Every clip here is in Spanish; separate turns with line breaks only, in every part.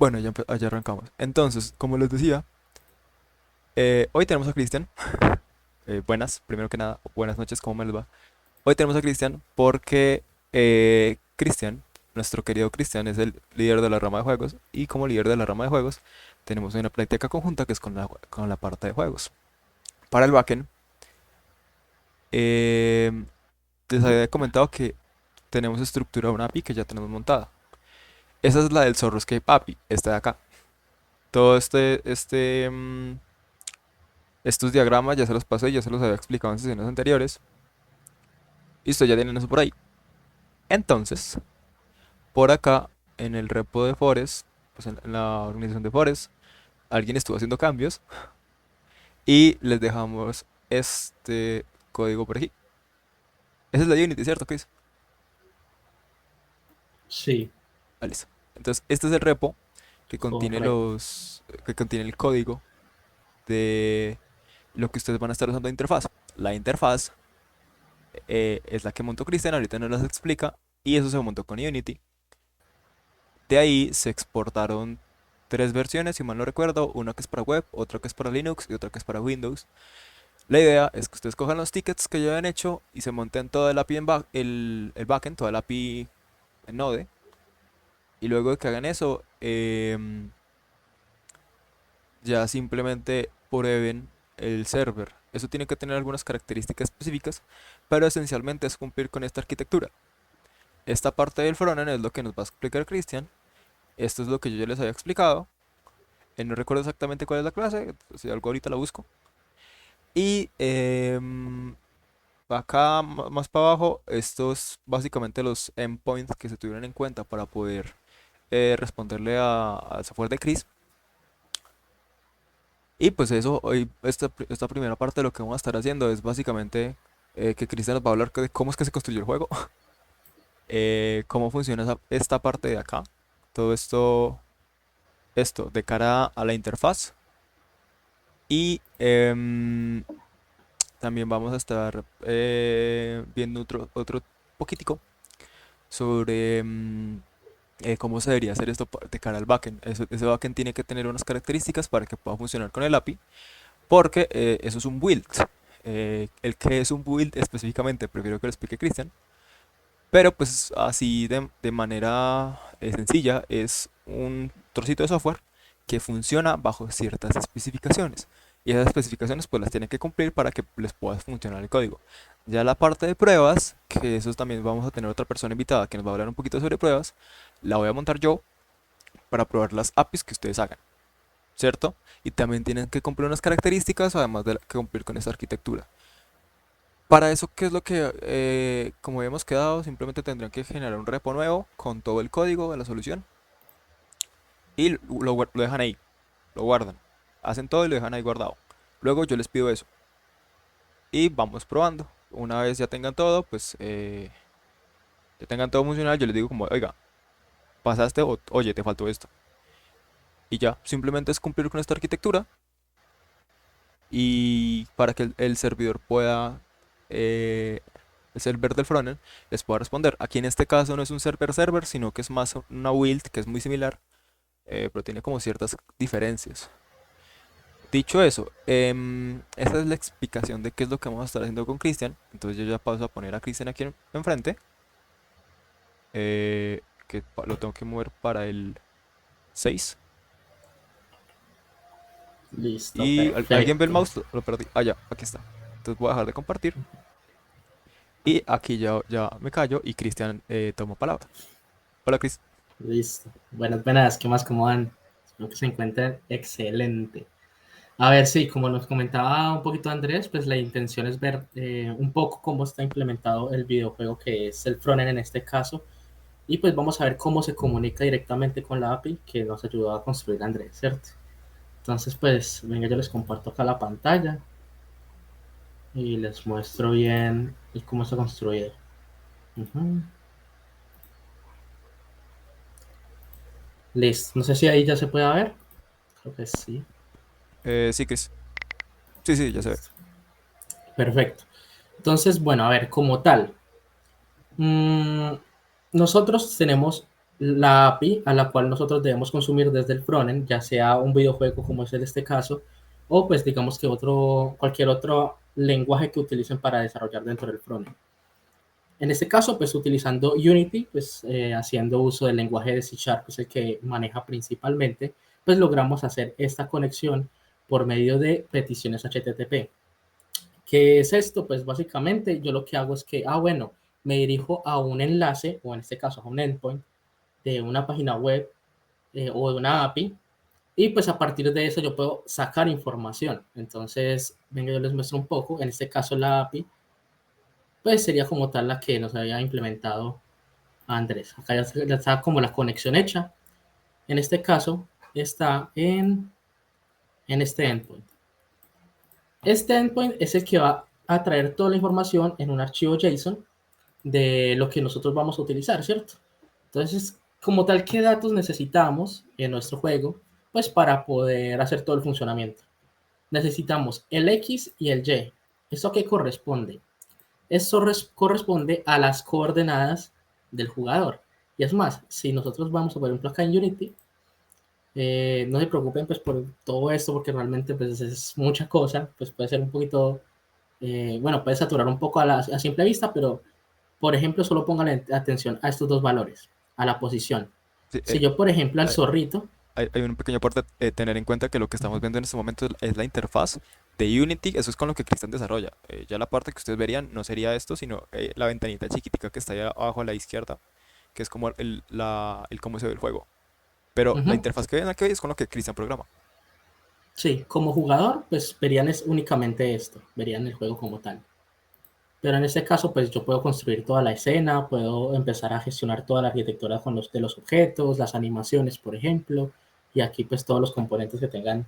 Bueno, ya arrancamos. Entonces, como les decía, hoy tenemos a Cristian. Buenas, primero que nada, buenas noches, ¿cómo me les va? Hoy tenemos a Cristian porque Cristian, nuestro querido Cristian, es el líder de la rama de juegos y como líder de la rama de juegos tenemos una práctica conjunta que es con la parte de juegos. Para el backend, eh, les había comentado que tenemos estructurada una API que ya tenemos montada. Esa es la del Zorroscape API, esta de acá. Todo estos diagramas ya se los pasé, ya se los había explicado en sesiones anteriores. Y ustedes ya tienen eso por ahí. Entonces, por acá, en el repo de Forest, pues en la organización de Forest, alguien estuvo haciendo cambios y les dejamos este código por aquí. Esa es la Unity, ¿cierto, Chris?
Sí,
Ah, listo. Entonces, este es el repo
correcto.
que contiene el código de lo que ustedes van a estar usando de interfaz. La interfaz es la que montó Cristian, ahorita nos las explica, y eso se montó con Unity. De ahí se exportaron tres versiones, si mal no recuerdo, una que es para web, otra que es para Linux y otra que es para Windows. La idea es que ustedes cojan los tickets que ya habían hecho y se monten toda la API el backend, toda la API en Node. Y luego de que hagan eso, ya simplemente prueben el server. Eso tiene que tener algunas características específicas, pero esencialmente es cumplir con esta arquitectura. Esta parte del frontend es lo que nos va a explicar Cristian. Esto es lo que yo ya les había explicado. No recuerdo exactamente cuál es la clase, si algo ahorita la busco. Y acá más para abajo, estos básicamente los endpoints que se tuvieron en cuenta para poder responderle al software de Chris. Y pues eso, hoy esta primera parte de lo que vamos a estar haciendo es básicamente que Cristian nos va a hablar de cómo es que se construyó el juego, cómo funciona esta parte de acá, todo esto de cara a la interfaz. Y también vamos a estar viendo otro poquitico sobre cómo se debería hacer esto de cara al backend. Ese backend tiene que tener unas características para que pueda funcionar con el API, porque eso es un build. El que es un build específicamente, prefiero que lo explique Cristian, pero pues así de manera sencilla es un trocito de software que funciona bajo ciertas especificaciones. Y esas especificaciones pues las tienen que cumplir para que les pueda funcionar el código. Ya la parte de pruebas, que eso también vamos a tener otra persona invitada que nos va a hablar un poquito sobre pruebas, la voy a montar yo para probar las APIs que ustedes hagan, ¿cierto? Y también tienen que cumplir unas características además de que cumplir con esta arquitectura. Para eso, ¿qué es lo que, como habíamos quedado, simplemente tendrán que generar un repo nuevo con todo el código de la solución y lo dejan ahí, lo guardan. Hacen todo y lo dejan ahí guardado. Luego yo les pido eso y vamos probando. Una vez ya tengan todo, pues ya tengan todo funcional, yo les digo como, oiga, pasaste o oye, te faltó esto. Y ya, simplemente es cumplir con esta arquitectura y para que el servidor pueda, eh, el server del frontend les pueda responder. Aquí en este caso no es un server-server, sino que es más una build que es muy similar, pero tiene como ciertas diferencias. Dicho eso, esa es la explicación de qué es lo que vamos a estar haciendo con Cristian. Entonces yo ya paso a poner a Cristian aquí enfrente, lo tengo que mover para el 6.
Listo,
Y alguien ve el
perfecto.
mouse, lo perdí. Ah, ya, aquí está. Entonces voy a dejar de compartir. Y aquí ya me callo y Cristian toma palabra. Hola, Cris.
Listo. Buenas, buenas, ¿qué más? ¿Cómo van? Espero que se encuentren excelente. A ver, sí, como nos comentaba un poquito Andrés, pues la intención es ver un poco cómo está implementado el videojuego que es el frontend en este caso. Y pues vamos a ver cómo se comunica directamente con la API que nos ayudó a construir Andrés, ¿cierto? Entonces, pues, venga, yo les comparto acá la pantalla y les muestro bien cómo está construido. Ujú. Listo. No sé si ahí ya se puede ver. Creo que sí.
Sí, Cris. Sí, sí, ya se ve.
Listo. Perfecto. Entonces, bueno, a ver, como tal, mm, nosotros tenemos la API a la cual nosotros debemos consumir desde el frontend, ya sea un videojuego como es en este caso, o pues digamos que cualquier otro lenguaje que utilicen para desarrollar dentro del frontend. En este caso, pues utilizando Unity, pues haciendo uso del lenguaje de C Sharp, que es el que maneja principalmente, pues logramos hacer esta conexión por medio de peticiones HTTP. ¿Qué es esto? Pues básicamente yo lo que hago es que, bueno, me dirijo a un enlace, o en este caso a un endpoint, de una página web o de una API, y pues a partir de eso yo puedo sacar información. Entonces, venga, yo les muestro un poco. En este caso la API, pues sería como tal la que nos había implementado Andrés. Acá ya está como la conexión hecha. En este caso está en este endpoint. Este endpoint es el que va a traer toda la información en un archivo JSON de lo que nosotros vamos a utilizar, ¿cierto? Entonces, como tal, ¿qué datos necesitamos en nuestro juego? Pues para poder hacer todo el funcionamiento. Necesitamos el X y el Y. ¿Eso qué corresponde? Eso corresponde a las coordenadas del jugador. Y es más, si nosotros vamos, por ejemplo, acá en Unity, no se preocupen pues por todo esto, porque realmente pues es mucha cosa, pues puede ser un poquito, bueno, puede saturar un poco a simple vista, pero por ejemplo, solo pongan atención a estos dos valores, a la posición.
Sí,
Si yo, por ejemplo, al
hay,
zorrito,
hay un pequeño parte, tener en cuenta que lo que estamos viendo en este momento es la interfaz de Unity, eso es con lo que Cristian desarrolla. Ya la parte que ustedes verían no sería esto, sino la ventanita chiquitica que está ahí abajo a la izquierda, que es como el cómo se ve el juego. Pero la interfaz que ven aquí es con lo que Cristian programa.
sí, como jugador, pues verían es únicamente esto, verían el juego como tal. Pero en este caso, pues yo puedo construir toda la escena, puedo empezar a gestionar toda la arquitectura con de los objetos, las animaciones, por ejemplo, y aquí pues todos los componentes que tengan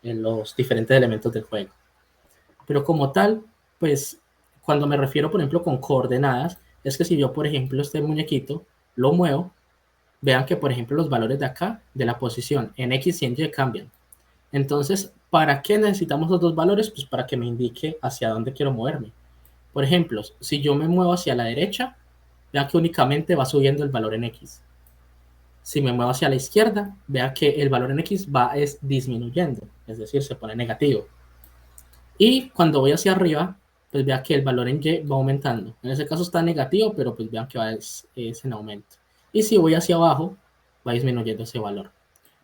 en los diferentes elementos del juego. Pero como tal, pues cuando me refiero, por ejemplo, con coordenadas, es que si yo, por ejemplo, este muñequito lo muevo, vean que, por ejemplo, los valores de acá, de la posición en X y en Y cambian. Entonces, ¿para qué necesitamos los dos valores? Pues para que me indique hacia dónde quiero moverme. Por ejemplo, si yo me muevo hacia la derecha, vea que únicamente va subiendo el valor en X. Si me muevo hacia la izquierda, vea que el valor en X va es disminuyendo, es decir, se pone negativo. Y cuando voy hacia arriba, pues vea que el valor en Y va aumentando. En ese caso está negativo, pero pues vean que va es en aumento. Y si voy hacia abajo, va disminuyendo ese valor.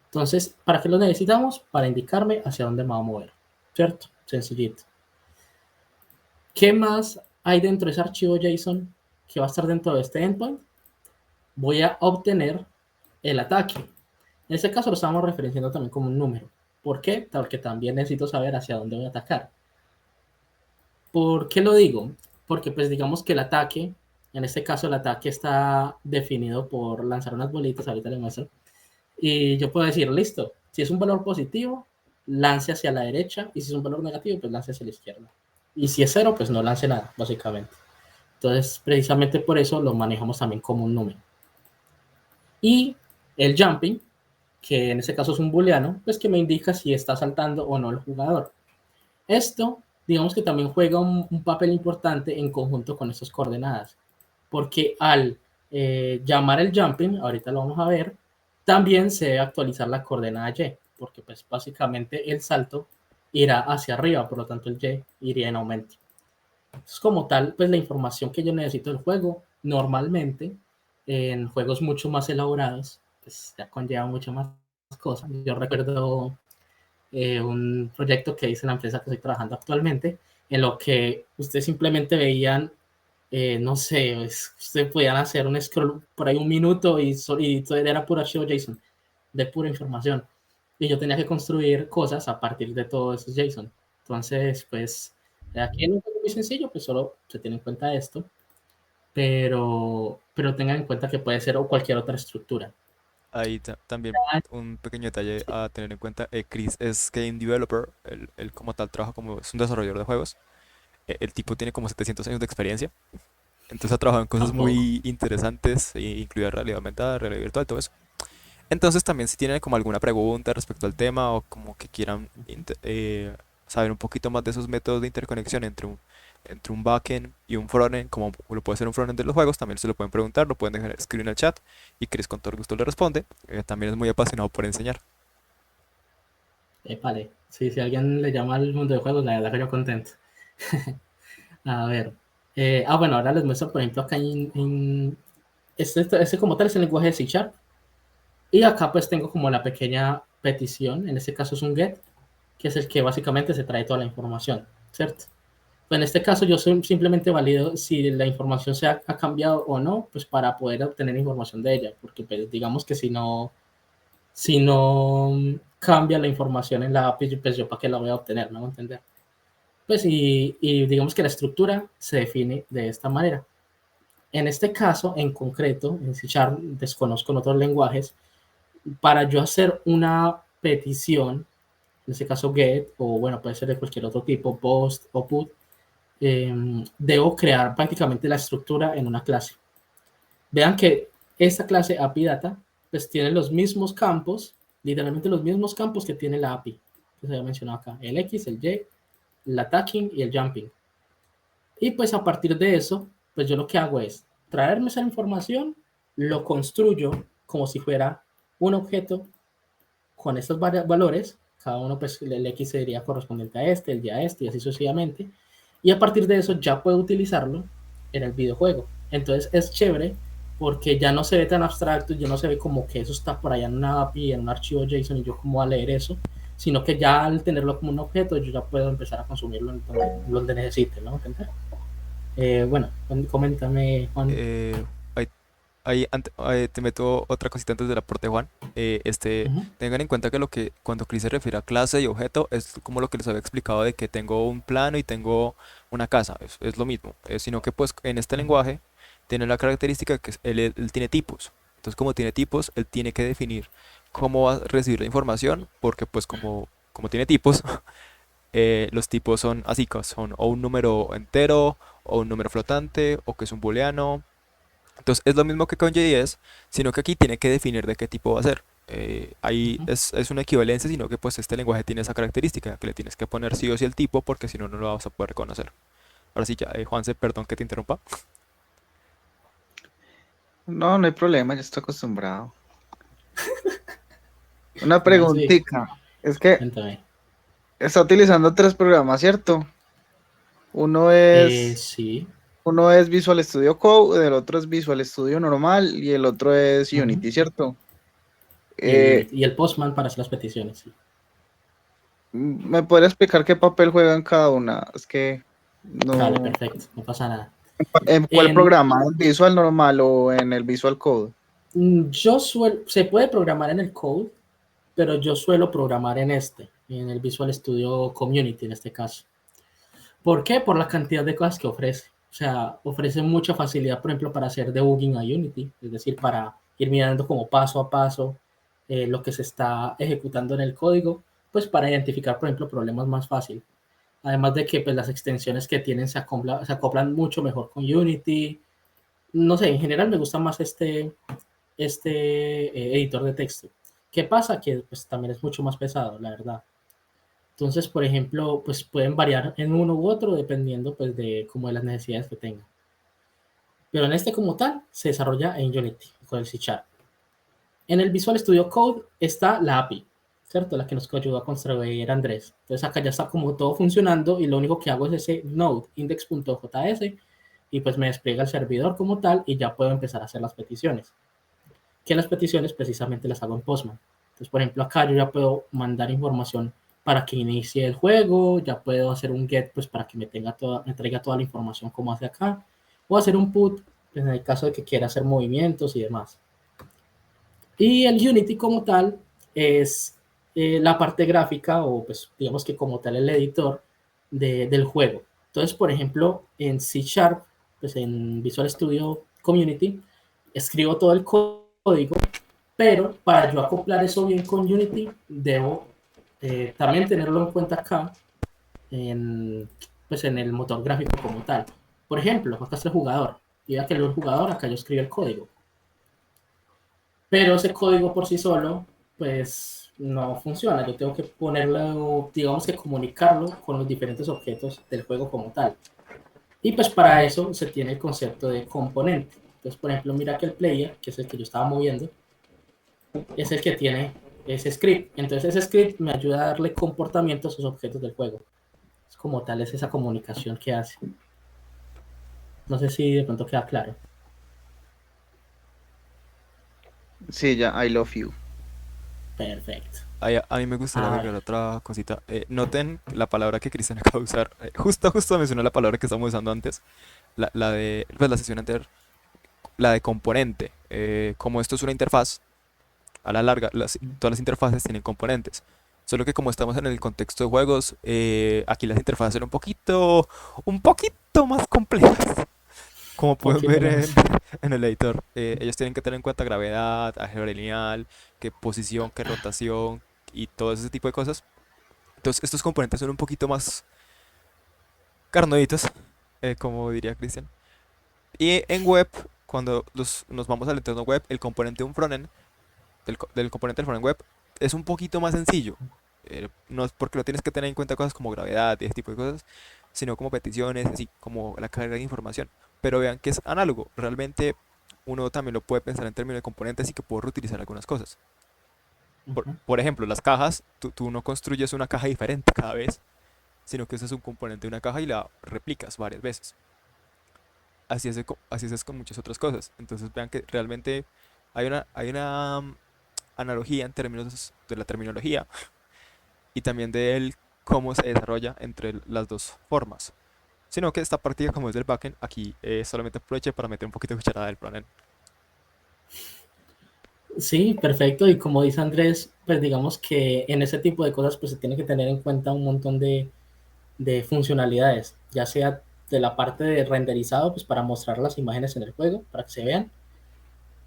Entonces, ¿para qué lo necesitamos? Para indicarme hacia dónde me va a mover, ¿cierto? Sencillito. ¿Qué más hay dentro de ese archivo JSON que va a estar dentro de este endpoint? Voy a obtener el ataque. En este caso lo estamos referenciando también como un número. ¿Por qué? Porque también necesito saber hacia dónde voy a atacar. ¿Por qué lo digo? Porque pues digamos que el ataque, en este caso el ataque está definido por lanzar unas bolitas, ahorita les muestro, y yo puedo decir, listo, si es un valor positivo, lance hacia la derecha, y si es un valor negativo, pues lance hacia la izquierda. Y si es cero, pues no lance nada, básicamente. Entonces, precisamente por eso lo manejamos también como un número. Y el jumping, que en este caso es un booleano, pues que me indica si está saltando o no el jugador. Esto, digamos que también juega un papel importante en conjunto con estas coordenadas, porque al llamar el jumping, ahorita lo vamos a ver, también se debe actualizar la coordenada Y, porque pues básicamente el salto irá hacia arriba, por lo tanto el Y iría en aumento. Entonces, como tal, pues la información que yo necesito del juego, normalmente en juegos mucho más elaborados, pues ya conlleva mucho más cosas. Yo recuerdo un proyecto que hice en la empresa que estoy trabajando actualmente, en lo que ustedes simplemente veían, no sé, ustedes podían hacer un scroll por ahí un minuto y todo era puro archivo JSON, de pura información. Y yo tenía que construir cosas a partir de todo esos JSON. Entonces, pues, aquí en un juego muy sencillo, pues solo se tiene en cuenta esto, pero tengan en cuenta que puede ser o cualquier otra estructura.
Ahí también un pequeño detalle a tener en cuenta. Chris es game developer, él como tal trabaja como es un desarrollador de juegos. El tipo tiene como 700 años de experiencia, entonces ha trabajado en cosas
Tampoco.
muy interesantes, incluida realidad aumentada, realidad virtual, todo eso. Entonces también si tienen como alguna pregunta respecto al tema o como que quieran saber un poquito más de esos métodos de interconexión entre entre un backend y un frontend, como lo puede ser un frontend de los juegos, también se lo pueden preguntar, lo pueden dejar escribir en el chat y Chris con todo gusto le responde. También es muy apasionado por enseñar.
Vale. Sí, si alguien le llama al mundo de juegos, la verdad que yo contento. A ver. Bueno, ahora les muestro, por ejemplo, acá este como tal es el lenguaje de C Sharp. Y acá pues tengo como la pequeña petición, en este caso es un get, que es el que básicamente se trae toda la información, ¿cierto? Pues en este caso yo simplemente valido si la información ha cambiado o no, pues para poder obtener información de ella, porque pues, digamos que si no cambia la información en la API, pues yo para qué la voy a obtener, ¿no? ¿Entender? Pues y digamos que la estructura se define de esta manera. En este caso, en concreto, en C Sharp, desconozco en otros lenguajes, para yo hacer una petición, en este caso get, o bueno, puede ser de cualquier otro tipo, post o put, debo crear prácticamente la estructura en una clase. Vean que esta clase API Data pues tiene los mismos campos, literalmente los mismos campos que tiene la API, que se había mencionado acá, el X, el Y, el attaching y el jumping. Y pues a partir de eso, pues yo lo que hago es traerme esa información, lo construyo como si fuera un objeto con estos valores, cada uno pues el X sería correspondiente a este, el Y a este y así sucesivamente, y a partir de eso ya puedo utilizarlo en el videojuego. Entonces es chévere porque ya no se ve tan abstracto, ya no se ve como que eso está por allá en una API, en un archivo JSON y yo cómo voy a leer eso, sino que ya al tenerlo como un objeto yo ya puedo empezar a consumirlo donde necesite, ¿no? Bueno, coméntame, Juan.
Eh, ahí, ahí te meto otra cosita antes del aporte, Juan.
Uh-huh.
Tengan en cuenta que cuando Chris se refiere a clase y objeto, es como lo que les había explicado de que tengo un plano y tengo una casa. Es lo mismo. Sino que pues en este lenguaje tiene la característica que él tiene tipos. Entonces, como tiene tipos, él tiene que definir cómo va a recibir la información, porque pues como tiene tipos, los tipos son así, que son o un número entero, o un número flotante, o que es un booleano. Entonces es lo mismo que con JS, sino que aquí tiene que definir de qué tipo va a ser. Ahí
Uh-huh.
es una equivalencia, sino que pues este lenguaje tiene esa característica, que le tienes que poner sí o sí el tipo, porque si no, no lo vas a poder reconocer. Ahora sí, ya, Juanse, perdón que te interrumpa.
No, no hay problema, ya estoy acostumbrado. Una
No, sí,
preguntita. Es que
cuéntame.
está utilizando tres programas, ¿cierto? Uno es,
Sí.
uno es Visual Studio Code, el otro es Visual Studio normal y el otro es
Uh-huh.
Unity, ¿cierto?
Y el
Eh,
Unity y el Postman para hacer las peticiones, sí.
¿Me podría explicar qué papel juegan cada una? Es que
Vale,
no.
perfecto, no pasa nada.
¿En cuál
En,
programa? ¿En Visual normal o en el Visual Code?
se puede programar en el Code, pero yo suelo programar en el Visual Studio Community en este caso. ¿Por qué? Por la cantidad de cosas que ofrece. O sea, ofrece mucha facilidad, por ejemplo, para hacer debugging a Unity, es decir, para ir mirando como paso a paso lo que se está ejecutando en el código, pues para identificar, por ejemplo, problemas más fácil. Además de que pues, las extensiones que tienen se acoplan mucho mejor con Unity. No sé, en general me gusta más este editor de texto. ¿Qué pasa? Que pues, también es mucho más pesado, la verdad. Entonces, por ejemplo, pues pueden variar en uno u otro dependiendo pues de como de las necesidades que tengan. Pero en este como tal se desarrolla en Unity con el C Sharp. En el Visual Studio Code está la API, ¿cierto? La que nos ayudó a construir Andrés. Entonces acá ya está como todo funcionando y lo único que hago es ese node index.js y pues me despliega el servidor como tal y ya puedo empezar a hacer las peticiones. Que las peticiones precisamente las hago en Postman. Entonces, por ejemplo, acá yo ya puedo mandar información para que inicie el juego, ya puedo hacer un get pues para que me traiga toda la información como hace acá, o hacer un put en el caso de que quiera hacer movimientos y demás. Y el Unity como tal es la parte gráfica o pues digamos que como tal el editor del juego. Entonces, por ejemplo, en C Sharp, pues en Visual Studio Community, escribo todo el código, pero para yo acoplar eso bien con Unity, debo también tenerlo en cuenta acá, pues en el motor gráfico como tal. Por ejemplo, acá está el jugador. Y ya que el jugador, acá yo escribo el código. Pero ese código por sí solo, pues no funciona. Yo tengo que ponerlo, digamos que comunicarlo con los diferentes objetos del juego como tal. Y pues para eso se tiene el concepto de componente. Entonces, por ejemplo, mira que el player, que es el que yo estaba moviendo, es el que tiene ese script. Entonces ese script me ayuda a darle comportamiento a esos objetos del juego. Es como tal, es esa comunicación que hace. No sé si de pronto queda claro.
Sí, ya, I love you.
Perfecto.
A mí me gustaría
A ver,
agregar otra cosita. Noten la palabra que Cristian acaba de usar. Justo mencionó la palabra que estamos usando antes. La de, pues la sesión anterior, la de componente. Como esto es una interfaz, a la larga, todas las interfaces tienen componentes. Solo que como estamos en el contexto de juegos, aquí las interfaces son un poquito más complejas. Como pueden
poquito
ver
más.
en el editor, ellos tienen que tener en cuenta gravedad, álgebra lineal, qué posición, qué rotación y todo ese tipo de cosas. Entonces, estos componentes son un poquito más carnoditos, como diría Cristian. Y en web, cuando nos vamos al entorno web, el componente de un frontend, del componente del frontend web, es un poquito más sencillo. No es porque no tienes que tener en cuenta cosas como gravedad y ese tipo de cosas, sino como peticiones, así como la carga de información. Pero vean que es análogo. Realmente uno también lo puede pensar en términos de componentes y que puedo reutilizar algunas cosas.
Ujú.
Por ejemplo, las cajas, tú no construyes una caja diferente cada vez, sino que usas un componente de una caja y la replicas varias veces. Así es con muchas otras cosas. Entonces vean que realmente hay una analogía en términos de la terminología y también del cómo se desarrolla entre las dos formas. Sino que esta partida, como es del backend, aquí solamente aproveché para meter un poquito de cucharada del frontend.
Sí, perfecto. Y como dice Andrés, pues digamos que en ese tipo de cosas pues se tiene que tener en cuenta un montón de funcionalidades, ya sea de la parte de renderizado, pues para mostrar las imágenes en el juego, para que se vean,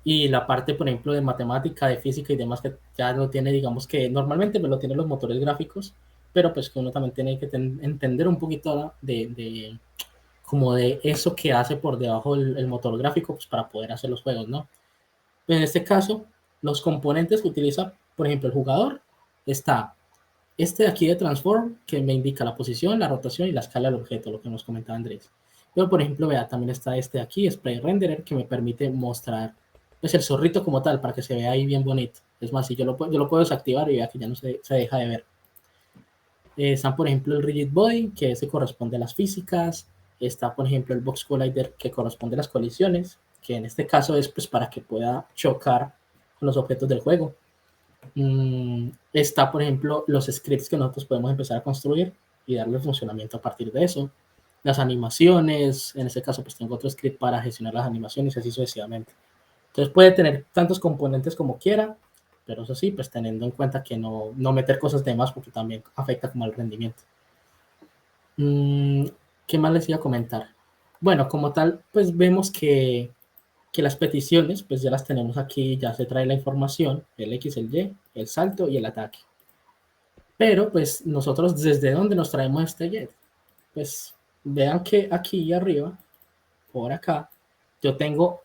y la parte, por ejemplo, de matemática, de física y demás, que ya lo tiene, digamos que normalmente me lo tienen los motores gráficos, pero pues que uno también tiene que entender un poquito como de eso que hace por debajo el motor gráfico, pues para poder hacer los juegos, ¿no? En este caso, los componentes que utiliza, por ejemplo, el jugador, está este de aquí de transform, que me indica la posición, la rotación y la escala del objeto, lo que nos comentaba Andrés. Pero, por ejemplo, vea, también está este de aquí, Spray Renderer, que me permite mostrar pues, el zorrito como tal, para que se vea ahí bien bonito. Es más, si yo lo puedo desactivar y vea que ya no se deja de ver. Están, por ejemplo, el Rigid Body, que se corresponde a las físicas. Está, por ejemplo, el Box Collider, que corresponde a las colisiones, que en este caso es pues, para que pueda chocar con los objetos del juego. Está, por ejemplo, los scripts que nosotros podemos empezar a construir y darle funcionamiento a partir de eso. Las animaciones, en este caso, pues tengo otro script para gestionar las animaciones y así sucesivamente. Entonces puede tener tantos componentes como quiera, pero eso sí, pues teniendo en cuenta que no meter cosas de más porque también afecta como al rendimiento. Mm, ¿Qué más les iba a comentar? Bueno, como tal, pues vemos que las peticiones, pues ya las tenemos aquí, ya se trae la información, el X, el Y, el salto y el ataque. Pero pues nosotros desde dónde nos traemos este jet. Pues vean que aquí arriba, por acá, yo tengo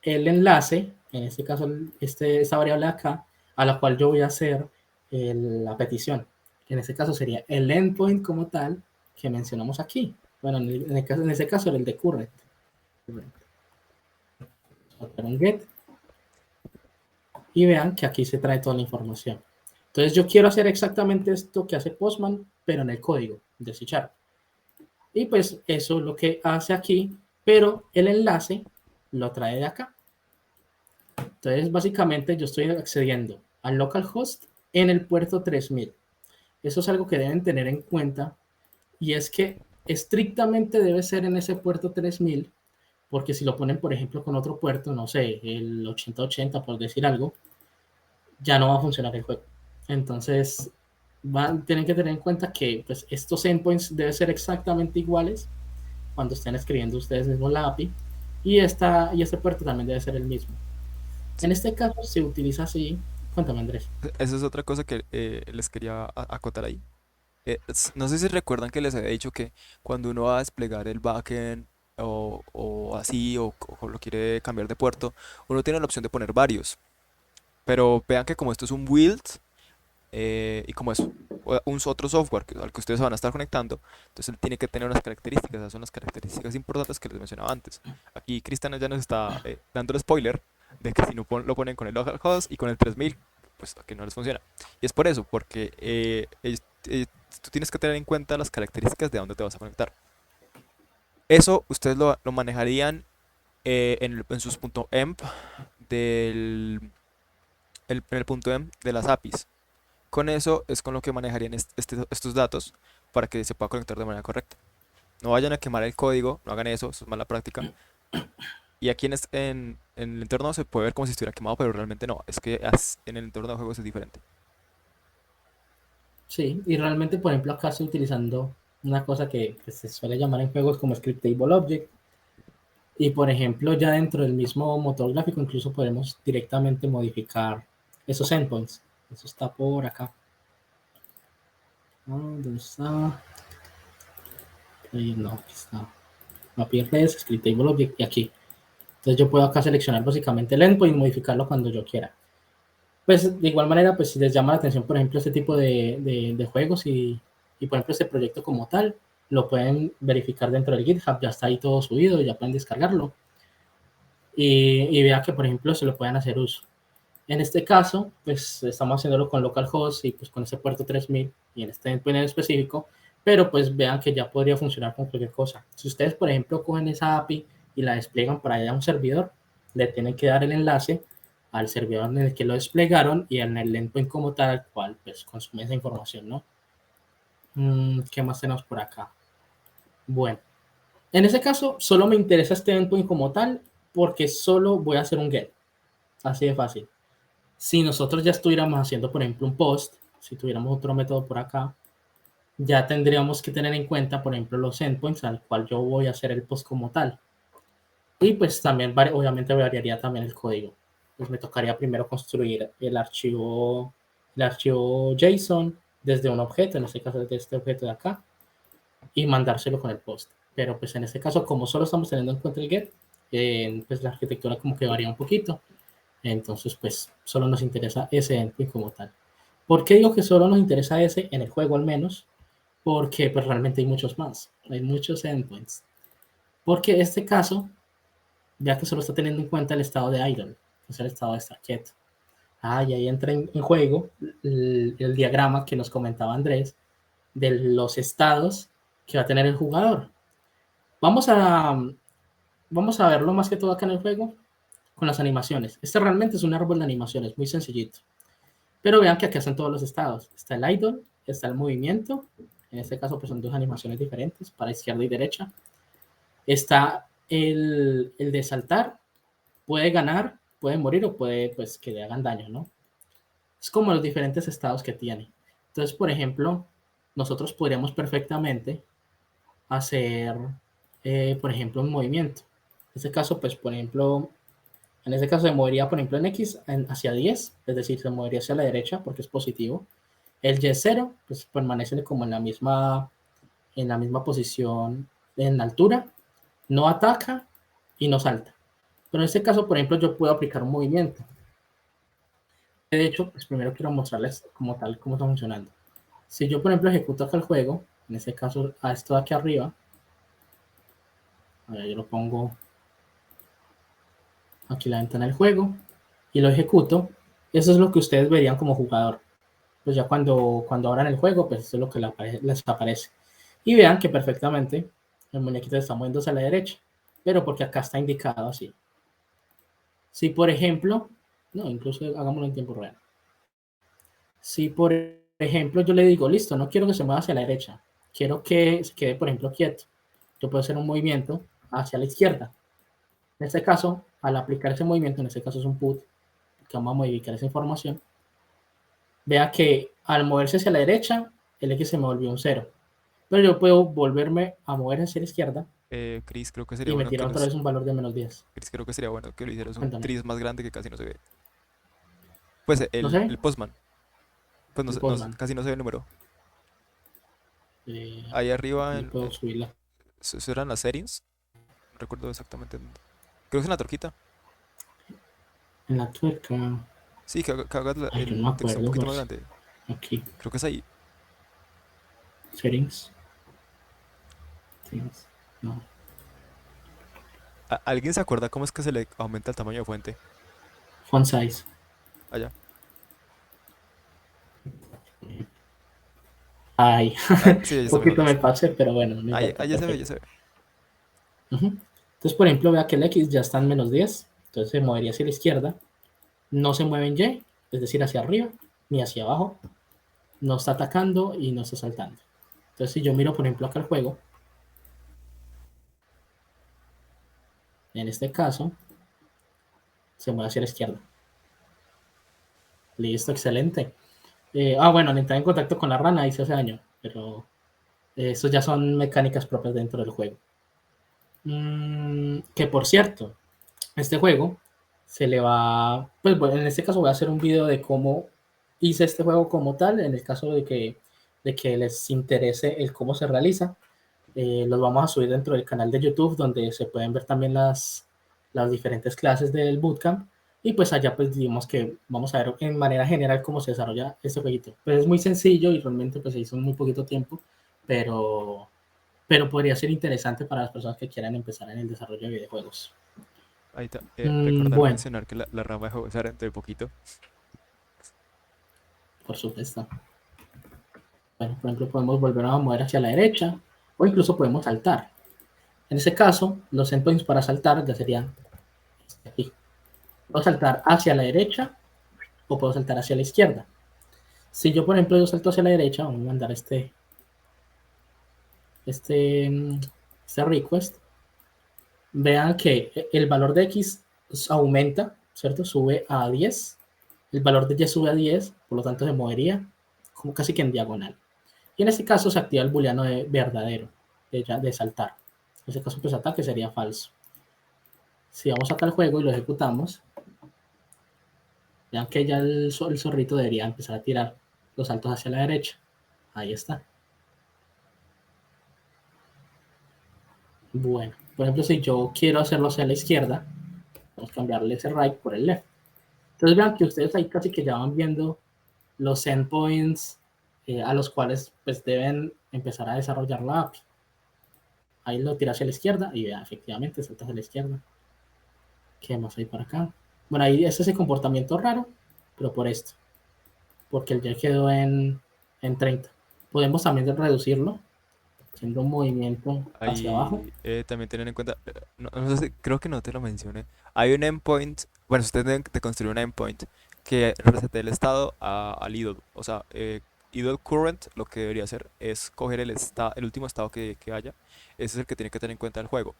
el enlace, en este caso esta variable de acá, a la cual yo voy a hacer la petición. En este caso sería el endpoint como tal que mencionamos aquí. Bueno, en ese caso era el de current. Un get y vean que aquí se trae toda la información. Entonces yo quiero hacer exactamente esto que hace Postman, pero en el código de C Sharp. Y pues eso es lo que hace aquí, pero el enlace lo trae de acá. Entonces básicamente yo estoy accediendo al localhost en el puerto 3000. Eso es algo que deben tener en cuenta y es que estrictamente debe ser en ese puerto 3000 porque si lo ponen por ejemplo con otro puerto, no sé, el 8080 por decir algo, ya no va a funcionar el juego. Entonces, tienen que tener en cuenta que pues, estos endpoints deben ser exactamente iguales cuando estén escribiendo ustedes mismos la API y este puerto también debe ser el mismo. En
Sí,
este caso se utiliza así. Cuéntame, Andrés.
esa es otra cosa que les quería acotar ahí. No sé si recuerdan que les había dicho que cuando uno va a desplegar el backend o así, o lo quiere cambiar de puerto, uno tiene la opción de poner varios. Pero vean que como esto es un build, y como es un otro software al que ustedes se van a estar conectando, entonces él tiene que tener unas características, esas son las características importantes que les mencionaba antes. Aquí Cristian ya nos está dando el spoiler de que si no lo ponen con el localhost y con el 3000, pues que no les funciona. Y es por eso, porque tú tienes que tener en cuenta las características de dónde te vas a conectar. Eso ustedes lo manejarían en sus .env en el punto .env de las APIs. Con eso es con lo que manejarían estos datos para que se pueda conectar de manera correcta. No vayan a quemar el código, no hagan eso es mala práctica. Y aquí en el entorno se puede ver como si estuviera quemado, pero realmente no. Es que en el entorno de juegos es diferente.
Sí, y realmente, por ejemplo, acá estoy utilizando una cosa que se suele llamar en juegos como Scriptable Object. Y por ejemplo, ya dentro del mismo motor gráfico, incluso podemos directamente modificar esos endpoints. Eso está por acá. ¿Dónde está? No, aquí está. API REST, Scriptable Object y aquí. Entonces yo puedo acá seleccionar básicamente el endpoint y modificarlo cuando yo quiera. Pues de igual manera, pues si les llama la atención, por ejemplo, este tipo de juegos y, por ejemplo, este proyecto como tal, lo pueden verificar dentro del GitHub, ya está ahí todo subido, ya pueden descargarlo y vea que, por ejemplo, se lo pueden hacer uso. En este caso, pues estamos haciéndolo con localhost y pues con ese puerto 3000 y en este endpoint en específico, pero pues vean que ya podría funcionar con cualquier cosa. Si ustedes, por ejemplo, cogen esa API y la despliegan para allá a un servidor, le tienen que dar el enlace al servidor en el que lo desplegaron y en el endpoint como tal, al cual pues consume esa información, ¿no? ¿Qué más tenemos por acá? Bueno, en ese caso, solo me interesa este endpoint como tal porque solo voy a hacer un get. Así de fácil. Si nosotros ya estuviéramos haciendo, por ejemplo, un post, si tuviéramos otro método por acá, ya tendríamos que tener en cuenta, por ejemplo, los endpoints al cual yo voy a hacer el post como tal. Y pues también, obviamente, variaría también el código. Pues me tocaría primero construir el archivo JSON desde un objeto, en este caso desde este objeto de acá, y mandárselo con el post. Pero pues en este caso, como solo estamos teniendo en cuenta el get, pues la arquitectura como que varía un poquito. Entonces, pues solo nos interesa ese endpoint como tal. ¿Por qué digo que solo nos interesa ese en el juego al menos? Porque pues realmente hay muchos más, hay muchos endpoints. Porque este caso, ya que solo está teniendo en cuenta el estado de idle, que es el estado de estar quieto. Y ahí entra en juego el diagrama que nos comentaba Andrés de los estados que va a tener el jugador. Vamos a, vamos a verlo más que todo acá en el juego con las animaciones. Este realmente es un árbol de animaciones, muy sencillito. Pero vean que aquí están todos los estados. Está el idle, está el movimiento. En este caso, pues son dos animaciones diferentes, para izquierda y derecha. Está el de saltar. Puede ganar, puede morir o puede, pues, que le hagan daño, ¿no? Es como los diferentes estados que tiene. Entonces, por ejemplo, nosotros podríamos perfectamente hacer, por ejemplo, un movimiento. En este caso, pues, por ejemplo, en este caso se movería, por ejemplo, en X hacia 10, es decir, se movería hacia la derecha porque es positivo. El Y0, pues permanece como en la misma posición en altura, no ataca y no salta. Pero en este caso, por ejemplo, yo puedo aplicar un movimiento. De hecho, pues primero quiero mostrarles como tal cómo está funcionando. Si yo, por ejemplo, ejecuto acá el juego, en este caso a esto de aquí arriba, yo lo pongo aquí la ventana del juego y lo ejecuto, eso es lo que ustedes verían como jugador. Pues ya cuando abran el juego, pues eso es lo que les aparece. Y vean que perfectamente el muñequito está moviéndose a la derecha, pero porque acá está indicado así. Si por ejemplo, no, incluso hagámoslo en tiempo real. Si por ejemplo yo le digo, listo, no quiero que se mueva hacia la derecha, quiero que se quede, por ejemplo, quieto. Yo puedo hacer un movimiento hacia la izquierda. En este caso, al aplicar ese movimiento, en este caso es un put, que vamos a modificar esa información, vea que al moverse hacia la derecha, el X se me volvió un 0. Pero yo puedo volverme a mover hacia la izquierda
Chris, creo que sería
y me
bueno
tira otra vez un valor de -10.
Chris, creo que sería bueno que lo hicieras un
Cuéntame.
tris más grande que casi no se ve. Pues
¿No
el,
sé?
el postman, pues
El Postman.
casi no se ve el número.
Eh,
Ahí arriba,
y puedo subirla.
eso eran las settings, no recuerdo exactamente dónde. Creo que es en la torquita.
En la tuerca.
Sí, que hagas
Ay, yo no me
el texto un
acuerdo,
poquito más
pues.
grande.
Aquí.
Creo que es ahí.
Settings. Settings. No.
¿Alguien se acuerda cómo es que se le aumenta el tamaño de fuente?
Font size.
Allá.
Ay,
Sí, ahí
un
está mejor.
poquito me pasé, pero bueno, no importa,
Ahí ya se ve, ya
perfecto.
se ve.
Ujú. Entonces, por ejemplo, vea que el X ya está en -10, entonces se movería hacia la izquierda, no se mueve en Y, es decir, hacia arriba, ni hacia abajo, no está atacando y no está saltando. Entonces, si yo miro, por ejemplo, acá el juego, en este caso, se mueve hacia la izquierda. Listo, excelente. Bueno, al entrar en contacto con la rana ahí se hace daño, pero eso ya son mecánicas propias dentro del juego. Que por cierto, este juego se le va, pues bueno, en este caso voy a hacer un video de cómo hice este juego como tal, en el caso de que les interese el cómo se realiza. Los vamos a subir dentro del canal de YouTube donde se pueden ver también las diferentes clases del bootcamp y pues allá pues digamos que vamos a ver en manera general cómo se desarrolla este jueguito. Pues es muy sencillo y realmente pues se hizo en muy poquito tiempo, pero, pero podría ser interesante para las personas que quieran empezar en el desarrollo de videojuegos.
Ahí está. Recordar
Bueno,
mencionar que la rama de juego será dentro de poquito.
por supuesto. Bueno, por ejemplo, podemos volver a mover hacia la derecha o incluso podemos saltar. En ese caso, los endpoints para saltar ya serían aquí. Puedo saltar hacia la derecha o puedo saltar hacia la izquierda. Si yo, por ejemplo, yo salto hacia la derecha, vamos a mandar este, este request, vean que el valor de X aumenta, ¿cierto? Sube a 10. El valor de Y sube a 10, por lo tanto se movería como casi que en diagonal. Y en este caso se activa el booleano de verdadero, de saltar. En este caso, pues ataque sería falso. Si vamos acá al juego y lo ejecutamos, vean que ya el zorrito debería empezar a tirar los saltos hacia la derecha. Ahí está. Bueno, por ejemplo, si yo quiero hacerlo hacia la izquierda, vamos a cambiarle ese right por el left. Entonces vean que ustedes ahí casi que ya van viendo los endpoints a los cuales pues deben empezar a desarrollar la API. Ahí lo tira hacia la izquierda y vean, efectivamente salta hacia la izquierda. ¿Qué más hay por acá? Bueno, ahí es ese comportamiento raro, pero por esto, porque el ya quedó en 30. Podemos también reducirlo, haciendo un movimiento hacia abajo.
Ahí también tener en cuenta, no sé creo que no te lo mencioné. Hay un endpoint, bueno, ustedes deben de construir un endpoint que resete el estado al idle. O sea, idle current lo que debería hacer es coger el último estado que haya. Ese es el que tiene que tener en cuenta el juego.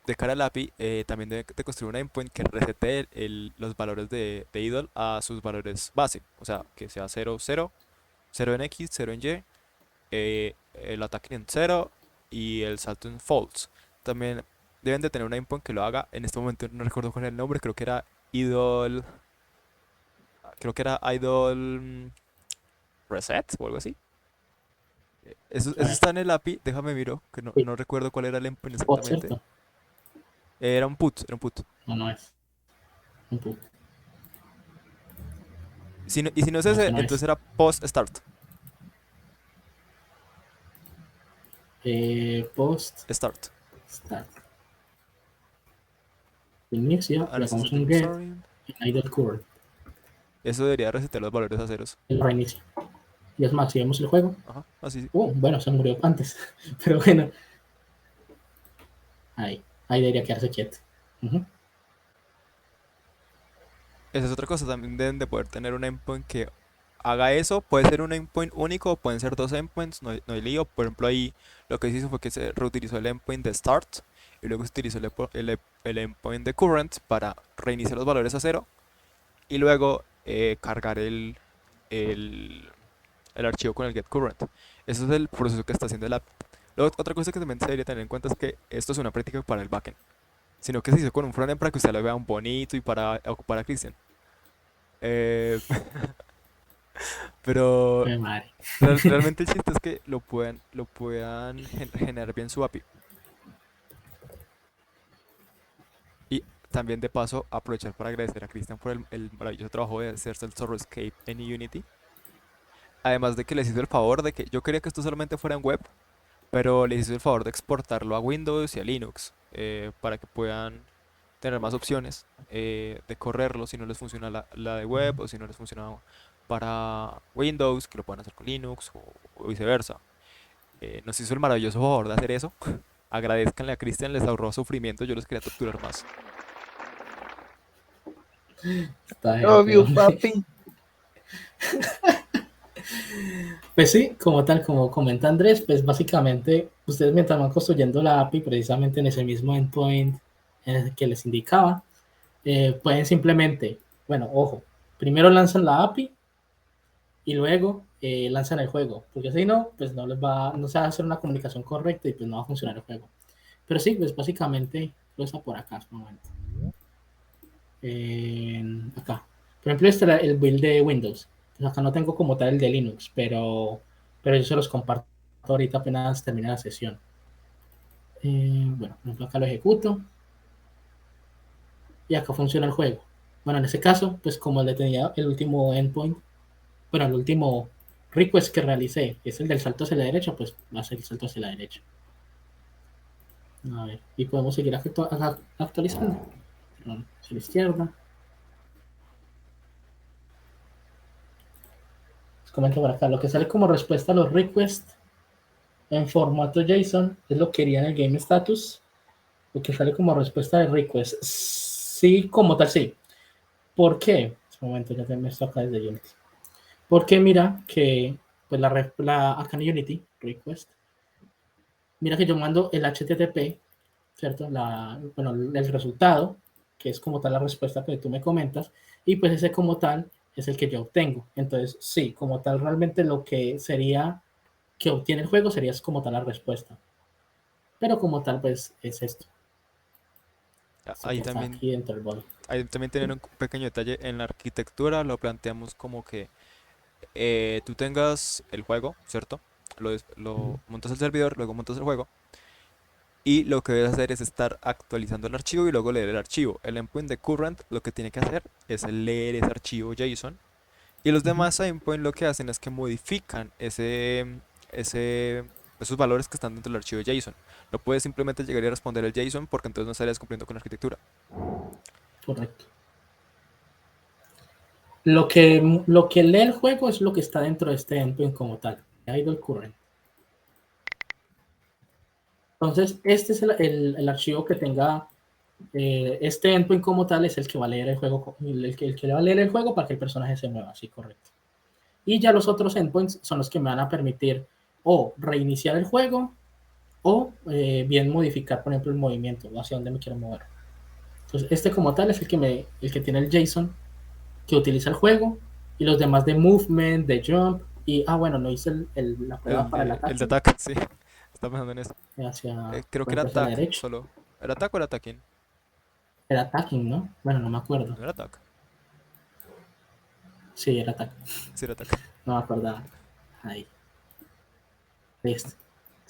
De cara al API, también debe de construir un endpoint que resete los valores de idle a sus valores base. O sea, que sea 0, 0, 0 en X, 0 en Y, el ataque en 0 y el salto en false. También deben de tener un endpoint que lo haga. En este momento no recuerdo cuál es el nombre, creo que era idle reset o algo así. Eso está en el API, déjame miro, que no recuerdo cuál era el endpoint
Por
exactamente.
cierto,
Era un put.
no es un poco.
Y si no es
No, eso
ese,
no
entonces
es.
era post start.
Post
Start.
start. Inicio y hagamos un
Unnecessary
get
sorry.
en idle current.
Eso debería resetear los valores a ceros.
El reinicio. Y es más, si vemos el juego.
Ajá, así.
Bueno, se murió antes. Pero bueno, ahí debería quedarse quieto. Ujú.
Esa es otra cosa, también deben de poder tener un endpoint que haga eso. Puede ser un endpoint único, o pueden ser dos endpoints, no hay lío. Por ejemplo, ahí lo que se hizo fue que se reutilizó el endpoint de start y luego se utilizó el endpoint de current para reiniciar los valores a cero y luego cargar el, el archivo con el get current. Eso es el proceso que está haciendo el app. Luego, otra cosa que también se debería tener en cuenta es que esto es una práctica para el backend, sino que se hizo con un frontend para que usted lo vea un bonito y para ocupar a Christian. Eh, pero
Madre.
realmente el chiste es que lo puedan generar bien su API. Y también de paso aprovechar para agradecer a Christian por el maravilloso trabajo de hacerse el Zorro Escape en Unity. Además de que les hizo el favor de que yo quería que esto solamente fuera en web, pero les hizo el favor de exportarlo a Windows y a Linux para que puedan tener más opciones de correrlo si no les funciona la de web o si no les funciona para Windows, que lo puedan hacer con Linux o viceversa. Nos hizo el maravilloso favor de hacer eso. Agradezcanle a Cristian, les ahorró sufrimiento, yo los quería torturar más.
Está bien,
Obvio,
weón.
papi.
Pues sí, como tal, como comenta Andrés, pues básicamente ustedes mientras van construyendo la API, precisamente en ese mismo endpoint en el que les indicaba, pueden simplemente, bueno, ojo, primero lanzan la API y luego lanzan el juego, porque si no, pues no se va a hacer una comunicación correcta y pues no va a funcionar el juego. Pero sí, pues básicamente lo está por acá, un momento. Acá. Por ejemplo, este era el build de Windows. Pues acá no tengo como tal el de Linux, pero yo se los comparto ahorita apenas termine la sesión. Bueno, por ejemplo, acá lo ejecuto y acá funciona el juego. Bueno, en ese caso, pues como le tenía el último endpoint, bueno, el último request que realicé es el del salto hacia la derecha, pues va a ser el salto hacia la derecha. A ver, y podemos seguir actualizando. Perdón, hacia la izquierda. Les comento por acá, lo que sale como respuesta a los requests en formato JSON es lo que quería en el game status, lo que sale como respuesta de request. Sí, como tal, sí. ¿Por qué? Un momento, ya me esto acá desde Unity. Porque mira que, pues acá en Unity, request, mira que yo mando el HTTP, ¿cierto? Bueno, el resultado, que es como tal la respuesta que tú me comentas, y pues ese como tal es el que yo obtengo. Entonces, sí, como tal, realmente lo que sería que obtiene el juego sería como tal la respuesta. Pero como tal, pues es esto. Esto
Ahí
que está
también,
aquí dentro del body.
ahí también tienen un pequeño detalle en la arquitectura, lo planteamos como que tú tengas el juego, ¿cierto? Lo montas el servidor, luego montas el juego. Y lo que debes hacer es estar actualizando el archivo y luego leer el archivo. El endpoint de current lo que tiene que hacer es leer ese archivo JSON. Y los demás endpoints lo que hacen es que modifican esos valores que están dentro del archivo JSON. No puedes simplemente llegar y responder el JSON porque entonces no estarías cumpliendo con la arquitectura.
Correcto. Lo que lee el juego es lo que está dentro de este endpoint como tal. Idle current. Entonces, este es el archivo que tenga este endpoint como tal, es el que va a leer el juego, el que va a leer el juego para que el personaje se mueva, sí, correcto. Y ya los otros endpoints son los que me van a permitir o reiniciar el juego o bien modificar, por ejemplo, el movimiento o hacia dónde me quiero mover. Entonces, este como tal es el que tiene el JSON que utiliza el juego y los demás de movement, de jump y, bueno, no hice la prueba para el
El de
ataque
attack, sí. Está pensando en eso. Creo
por
que era
ejemplo, hacia la
attack
derecha.
solo. ¿Era attack o era attacking?
Era attacking, ¿no? Bueno, no me acuerdo.
No era attack.
Sí, era attack.
Sí, era attack.
No me acordaba. Ahí. Listo.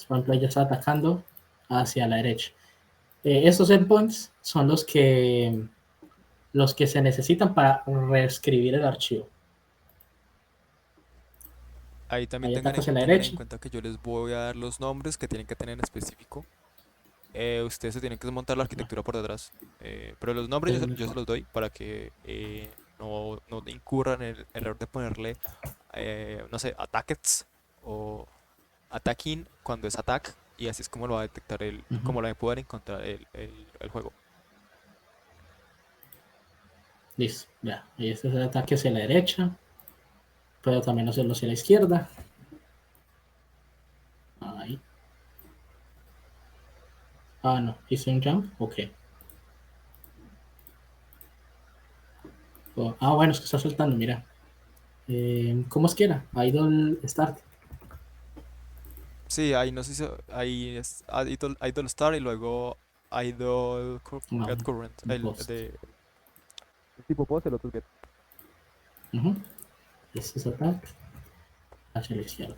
Por ejemplo, ella está atacando hacia la derecha. Estos endpoints son los que se necesitan para reescribir el archivo.
Ahí también
Ahí ataca hacia la
tengan en
derecha.
cuenta que yo les voy a dar los nombres que tienen que tener en específico. Ustedes se tienen que desmontar la
No,
arquitectura por detrás. Pero los nombres
es
yo se
mejor.
los doy para que no incurran en el error de ponerle, no sé, attackets o attacking cuando es attack. Y así es como lo va a detectar
Ujú.
como lo va a poder encontrar el juego.
Listo. Ya. Ahí este es el ataque hacia la derecha. Puedo también hacerlo hacia la izquierda. Ahí. No. Hice un jump. Ok. Bueno, es que está saltando, mira. ¿Cómo es que era? Idle Start.
Sí, ahí no sé si ahí es Idol Star y luego
No,
Get Current.
un post.
El tipo post, el otro es Get.
Este es ataque hacia la izquierda.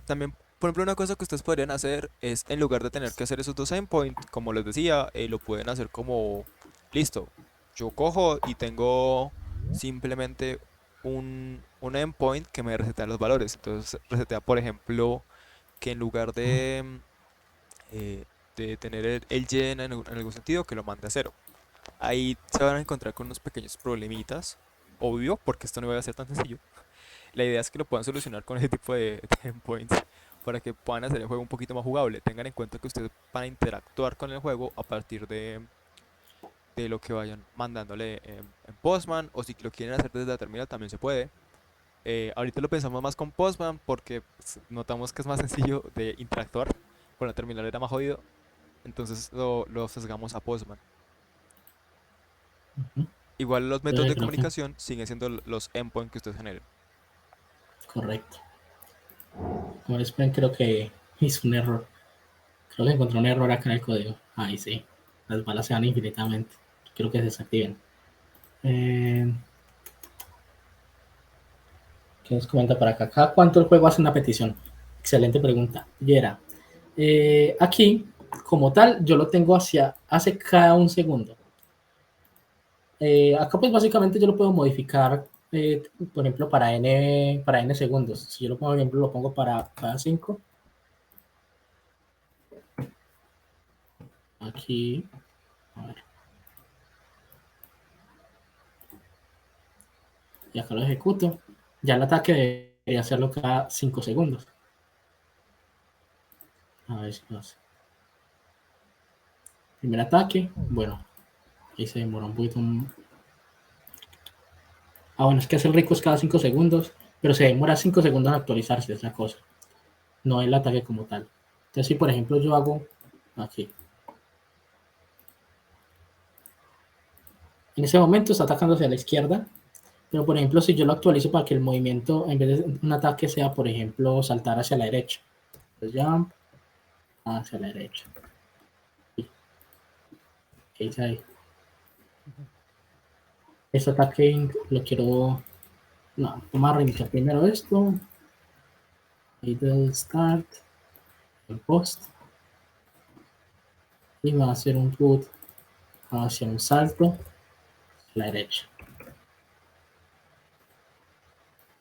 También, por ejemplo, una cosa que ustedes podrían hacer es, en lugar de tener que hacer esos dos endpoints, como les decía, lo pueden hacer como, listo, yo cojo y tengo simplemente un un endpoint que me resetea los valores. Entonces resetea, por ejemplo, que en lugar de tener el Y en algún sentido, que lo mande a cero. Ahí se van a encontrar con unos pequeños problemitas, obvio, porque esto no va a ser tan sencillo. La idea es que lo puedan solucionar con ese tipo de endpoints para que puedan hacer el juego un poquito más jugable. Tengan en cuenta que ustedes van a interactuar con el juego a partir de lo que vayan mandándole en Postman, o si lo quieren hacer desde la terminal también se puede. Ahorita lo pensamos más con Postman porque pues, notamos que es más sencillo de interactuar. Con la terminal era más jodido, entonces lo sesgamos a Postman.
Ujú.
Igual los métodos
Entonces
de
creo que
comunicación siguen siendo los endpoints que ustedes generen.
correcto. Como ven, creo que hizo un error. Creo que encontré un error acá en el código. Ahí sí. Las balas se van infinitamente. Quiero que se desactiven. Eh, ¿Qué nos comenta para acá? ¿Cada cuánto el juego hace una petición? Excelente pregunta. Yera. Aquí, como tal, yo lo tengo hace cada un segundo. Acá pues básicamente yo lo puedo modificar, por ejemplo, para n segundos. Si yo lo pongo, por ejemplo, lo pongo para cada 5. Aquí, a ver, y acá lo ejecuto. Ya el ataque debería hacerlo cada 5 segundos. A ver si lo hace. Primer ataque, bueno, ahí se demora un poquito. Bueno, es que hacer rico es cada 5 segundos, pero se demora 5 segundos en actualizarse, es la cosa. No el ataque como tal. Entonces, si por ejemplo yo hago aquí, en ese momento está atacando hacia la izquierda, pero por ejemplo, si yo lo actualizo para que el movimiento, en vez de un ataque, sea, por ejemplo, saltar hacia la derecha. Entonces, jump hacia la derecha. ¿Qué dice ahí? Este ataque lo quiero. No, vamos a reiniciar primero esto. Middle start. El post. Y va a hacer un put hacia un salto a la derecha.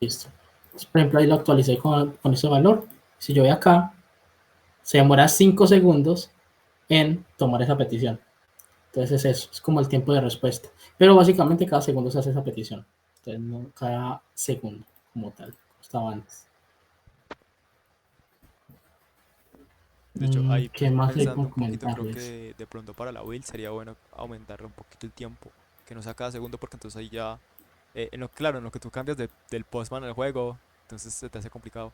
Listo. Entonces, por ejemplo, ahí lo actualicé con ese valor. Si yo voy acá, se demora 5 segundos en tomar esa petición. Entonces es eso, es como el tiempo de respuesta. Pero básicamente cada segundo se hace esa petición. Entonces no cada segundo como tal, como estaba antes.
De hecho, ahí
¿Qué más le
pensando
puedo
un poquito, creo
comentarles?
que de pronto para la build sería bueno aumentarle un poquito el tiempo, que no sea cada segundo, porque entonces ahí ya, claro, en lo que tú cambias del postman al juego, entonces se te hace complicado.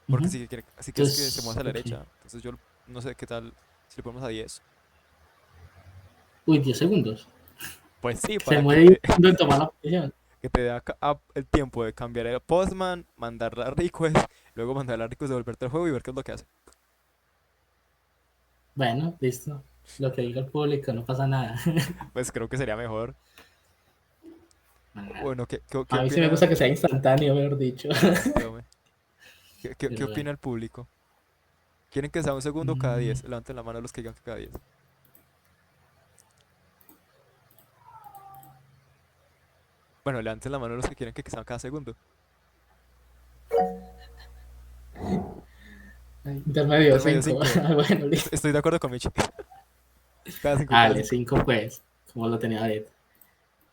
Porque si quieres que se
Entonces,
mueva a la
ok.
derecha, entonces yo no sé qué tal si le ponemos a 10.
Uy, 10 segundos.
Pues sí,
Se
para que
mueve en tomar la petición.
que te dé el tiempo de cambiar el postman, mandar la request, luego mandar la request, devolverte al juego y ver qué es lo que hace.
Bueno, listo. Lo que diga el público, no pasa nada.
Pues creo que sería mejor. Bueno, ¿qué
A mí sí me gusta
opinan?
que sea instantáneo, mejor dicho.
Sí, hombre. ¿Qué
Pero bueno.
opina el público? ¿Quieren que sea un segundo o cada
Mm,
10? Levanten la mano los que digan que cada 10. Bueno, levanten la mano los que quieren que sea cada segundo.
Intermedio
Intermedio
5.
5.
Bueno, listo.
Estoy de acuerdo con Michi. Cada 5, cada
Dale,
5.
5 pues, como lo tenía ahorita.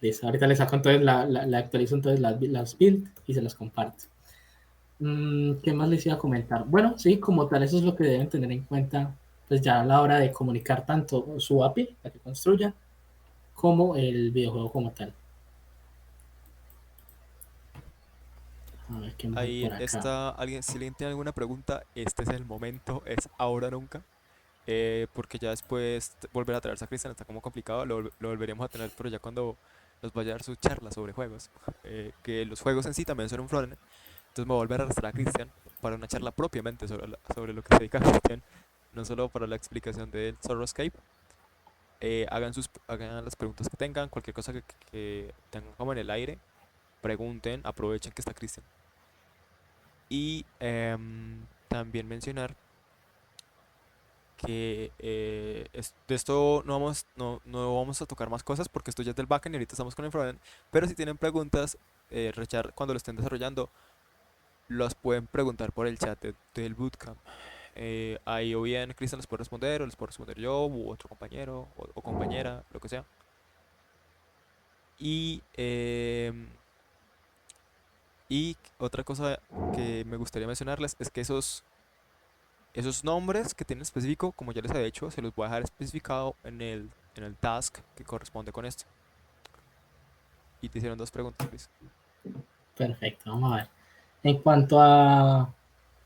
Listo, ahorita le saco entonces, la actualizo entonces las build y se las comparto. ¿Qué más les iba a comentar? Bueno, sí, como tal, eso es lo que deben tener en cuenta, pues ya a la hora de comunicar tanto su API, la que construya, como el videojuego como tal. A ver qué más hay
Ahí
por acá.
está alguien, si alguien tiene alguna pregunta, este es el momento, es ahora o nunca. Porque ya después volver a traerse a Cristian está como complicado, lo volveríamos a tener, pero ya cuando nos vaya a dar su charla sobre juegos. Que los juegos en sí también son un frontend. Entonces me voy a volver a arrastrar a Cristian para una charla propiamente sobre lo que se dedica a Cristian, no solo para la explicación del Sorrowscape. Hagan las preguntas que tengan, cualquier cosa que tengan como en el aire, pregunten, aprovechen que está Cristian. Y también mencionar que de esto no vamos a tocar más cosas porque esto ya es del backend y ahorita estamos con el frontend. Pero si tienen preguntas, Rechar, cuando lo estén desarrollando, los pueden preguntar por el chat del bootcamp. Ahí o bien Cristian les puede responder, o les puedo responder yo, u otro compañero, o compañera, lo que sea. Y, y otra cosa que me gustaría mencionarles es que esos nombres que tienen específico, como ya les había dicho, se los voy a dejar especificado en el task que corresponde con esto. Y te hicieron dos preguntas, Luis.
Perfecto, vamos a ver. En cuanto a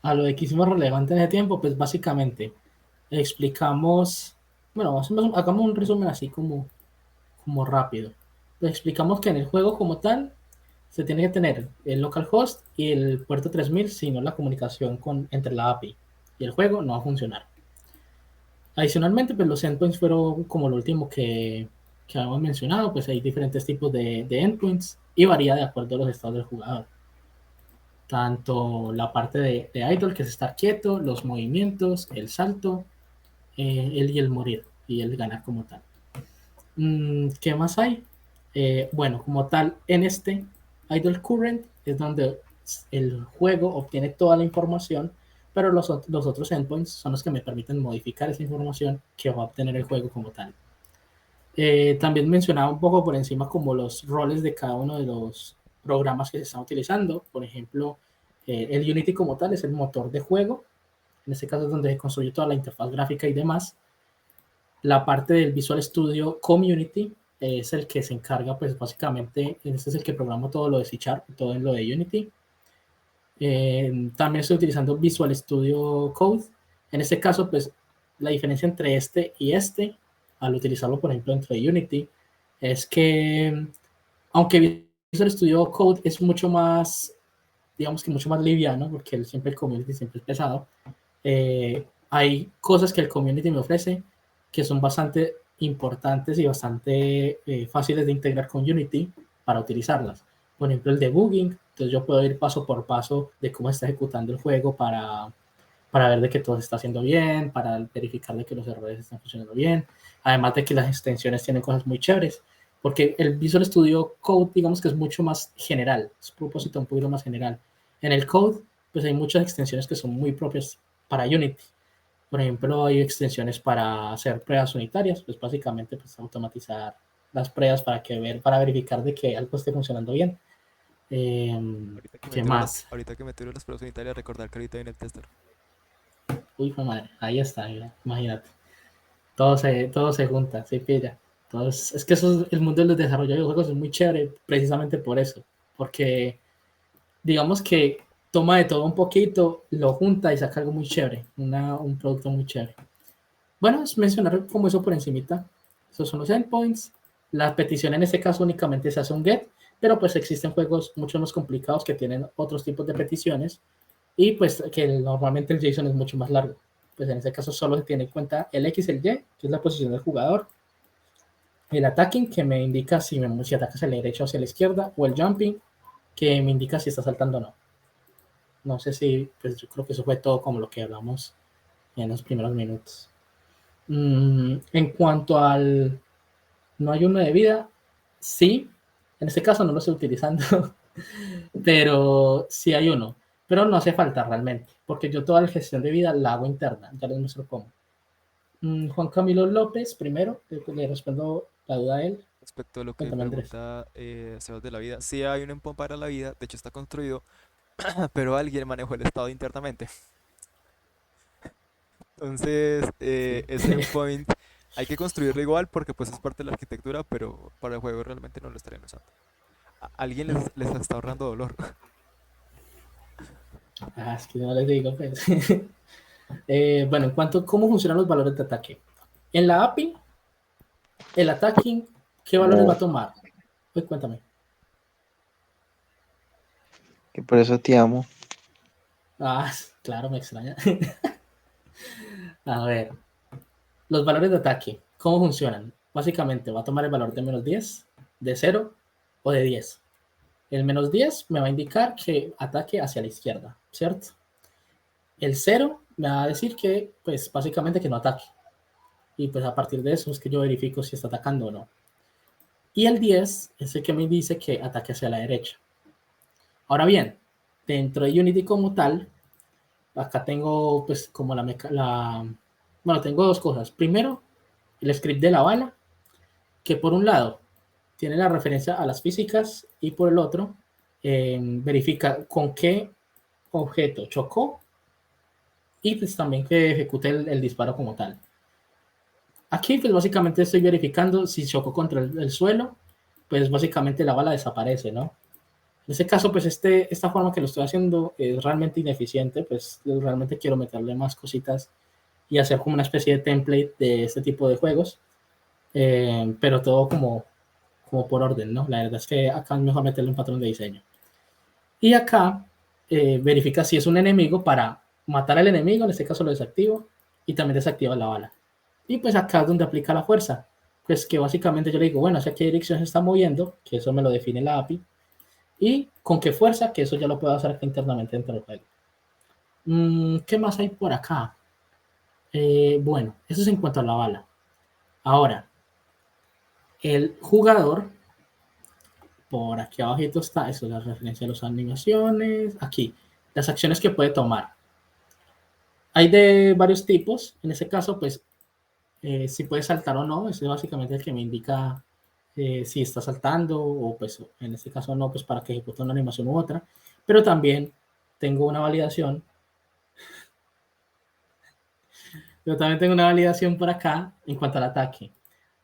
lo de que hicimos relevante en ese tiempo, pues básicamente explicamos, bueno, hagamos un resumen así como rápido. Pues explicamos que en el juego como tal se tiene que tener el localhost y el puerto 3000, si no la comunicación entre la API y el juego no va a funcionar. Adicionalmente, pues los endpoints fueron como lo último que habíamos mencionado, pues hay diferentes tipos de endpoints y varía de acuerdo a los estados del jugador. Tanto la parte de idle, que es estar quieto, los movimientos, el salto, el y el morir y el ganar como tal. ¿Qué más hay? Bueno, como tal, en este idle current es donde el juego obtiene toda la información, pero los otros endpoints son los que me permiten modificar esa información que va a obtener el juego como tal. También mencionaba un poco por encima como los roles de cada uno de los programas que se están utilizando. Por ejemplo, el Unity como tal es el motor de juego. En este caso es donde se construye toda la interfaz gráfica y demás. La parte del Visual Studio Community es el que se encarga, pues básicamente, este es el que programa todo lo de C#, todo en lo de Unity. También estoy utilizando Visual Studio Code. En este caso, pues la diferencia entre este y este, al utilizarlo, por ejemplo, dentro de Unity, es que aunque Visual Studio Code es mucho más, digamos que mucho más liviano, porque siempre el community siempre es pesado, hay cosas que el community me ofrece que son bastante importantes y bastante fáciles de integrar con Unity para utilizarlas. Por ejemplo, el debugging, entonces yo puedo ir paso por paso de cómo está ejecutando el juego para ver de que todo se está haciendo bien, para verificar de que los errores están funcionando bien, además de que las extensiones tienen cosas muy chéveres, porque el Visual Studio Code, digamos que es mucho más general, es un propósito un poquito más general. En el code, pues hay muchas extensiones que son muy propias para Unity. Por ejemplo, hay extensiones para hacer pruebas unitarias, pues básicamente pues automatizar las pruebas para verificar de que algo esté funcionando bien. ¿Qué más?
Ahorita que metieron las pruebas unitarias, recordar que ahorita viene el tester.
Uy, madre, ahí está, mira, imagínate. Todo se junta, se pilla. Entonces, es que el mundo de los desarrollos de juegos es muy chévere precisamente por eso. Porque digamos que toma de todo un poquito, lo junta y saca algo muy chévere, un producto muy chévere. Bueno, es mencionar como eso por encimita. Esos son los endpoints. La petición en este caso únicamente se hace un get, pero pues existen juegos mucho más complicados que tienen otros tipos de peticiones y pues que normalmente el JSON es mucho más largo. Pues en este caso solo se tiene en cuenta el X y el Y, que es la posición del jugador, el attacking, que me indica si atacas hacia la derecha o hacia la izquierda, o el jumping, que me indica si está saltando o no. No sé si, pues yo creo que eso fue todo como lo que hablamos en los primeros minutos. En cuanto al no hay uno de vida, sí, en este caso no lo estoy utilizando, pero sí hay uno, pero no hace falta realmente, porque yo toda la gestión de vida la hago interna, ya les muestro cómo. Juan Camilo López, primero, le respondo la duda a él.
Respecto a lo que
Cuéntame, Andrés.
pregunta Sebas de la vida, sí hay un endpoint para la vida, de hecho está construido, pero alguien manejó el estado internamente. Entonces, ese endpoint hay que construirlo igual porque pues es parte de la arquitectura, pero para el juego realmente no lo estarían usando. Alguien les está ahorrando dolor.
Es que no les digo, pues. Bueno, en cuanto a cómo funcionan los valores de ataque. En la API, el attacking, ¿qué valores va a tomar? Pues cuéntame.
Que por eso te amo.
Claro, me extraña. A ver, los valores de ataque, ¿cómo funcionan? Básicamente va a tomar el valor de -10, de 0 o de 10. El -10 me va a indicar que ataque hacia la izquierda, ¿cierto? El 0 me va a decir que, pues básicamente que no ataque. Y pues a partir de eso es que yo verifico si está atacando o no. Y el 10 es el que me dice que ataque hacia la derecha. Ahora bien, dentro de Unity como tal, acá tengo pues como bueno, tengo dos cosas. Primero, el script de la bala, que por un lado tiene la referencia a las físicas y por el otro verifica con qué objeto chocó y pues también que ejecute el disparo como tal. Aquí pues básicamente estoy verificando si chocó contra el suelo, pues básicamente la bala desaparece, ¿no? En este caso, pues esta forma que lo estoy haciendo es realmente ineficiente, pues realmente quiero meterle más cositas y hacer como una especie de template de este tipo de juegos, pero todo como por orden, ¿no? La verdad es que acá es mejor meterle un patrón de diseño. Y acá verifica si es un enemigo para matar al enemigo, en este caso lo desactivo, y también desactiva la bala. Y pues acá es donde aplica la fuerza, pues que básicamente yo le digo, bueno, hacia qué dirección se está moviendo, que eso me lo define la API, y con qué fuerza, que eso ya lo puedo hacer aquí internamente dentro del juego. ¿Qué más hay por acá? Bueno, eso es en cuanto a la bala. Ahora, el jugador, por aquí abajito está, eso es la referencia a las animaciones, aquí, las acciones que puede tomar. Hay de varios tipos, en este caso, pues, si puede saltar o no, ese es básicamente el que me indica si está saltando o pues en este caso no, pues para que ejecute una animación u otra, pero también tengo una validación, por acá en cuanto al ataque.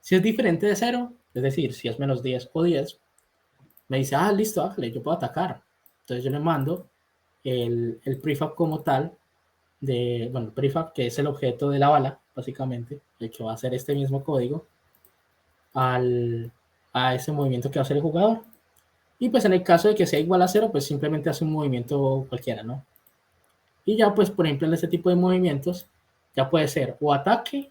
Si es diferente de 0, es decir, si es menos 10 o 10, me dice, listo, hágale, yo puedo atacar. Entonces yo le mando el prefab como tal, bueno, prefab que es el objeto de la bala, básicamente, el que va a hacer este mismo código, a ese movimiento que va a hacer el jugador. Y pues en el caso de que sea igual a 0, pues simplemente hace un movimiento cualquiera, ¿no? Y ya pues, por ejemplo, en este tipo de movimientos, ya puede ser o ataque,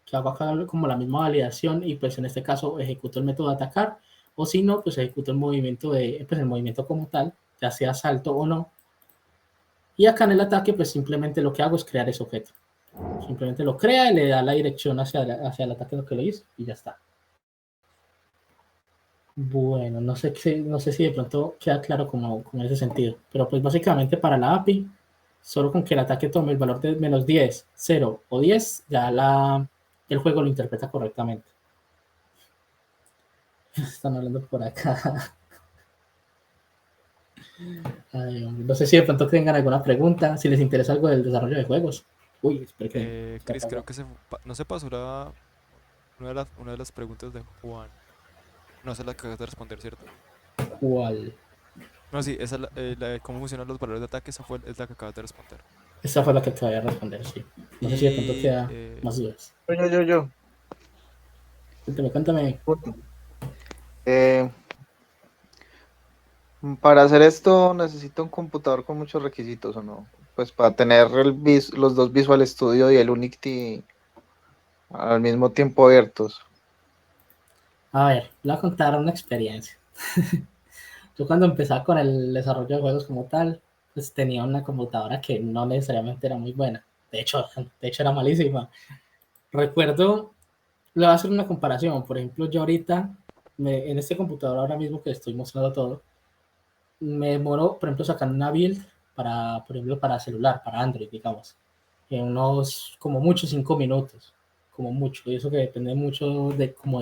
que hago acá como la misma validación y pues en este caso ejecuto el método de atacar, o si no, pues ejecuto el movimiento el movimiento como tal, ya sea salto o no. Y acá en el ataque, pues simplemente lo que hago es crear ese objeto. Simplemente lo crea y le da la dirección hacia el ataque lo que lo hizo y ya está. Bueno, no sé si de pronto queda claro como en ese sentido, pero pues básicamente para la API, solo con que el ataque tome el valor de menos 10, 0 o 10, ya el juego lo interpreta correctamente. Están hablando por acá. Ay, no sé si de pronto tengan alguna pregunta, si les interesa algo del desarrollo de juegos. Uy, espero que
Chris, creo que no se pasó una de las preguntas de Juan. No se la acabas de responder, ¿cierto?
¿Cuál?
No, sí, esa la de cómo funcionan los valores de ataque, es la que acabas de responder.
Esa fue la que acabé de responder, sí. No sé si de pronto
Y
queda más dudas.
Yo.
Cuéntame.
Punto. Eh, para hacer esto necesito un computador con muchos requisitos, ¿o no? Pues para tener los dos Visual Studio y el Unity al mismo tiempo abiertos.
A ver, le voy a contar una experiencia. Yo cuando empezaba con el desarrollo de juegos como tal, pues tenía una computadora que no necesariamente era muy buena. De hecho era malísima. Recuerdo, le voy a hacer una comparación. Por ejemplo, yo ahorita, en este computador ahora mismo que estoy mostrando todo, me demoro, por ejemplo, sacando una build por ejemplo, para celular, para Android, digamos, en unos, como mucho, 5 minutos, como mucho. Y eso que depende mucho de cómo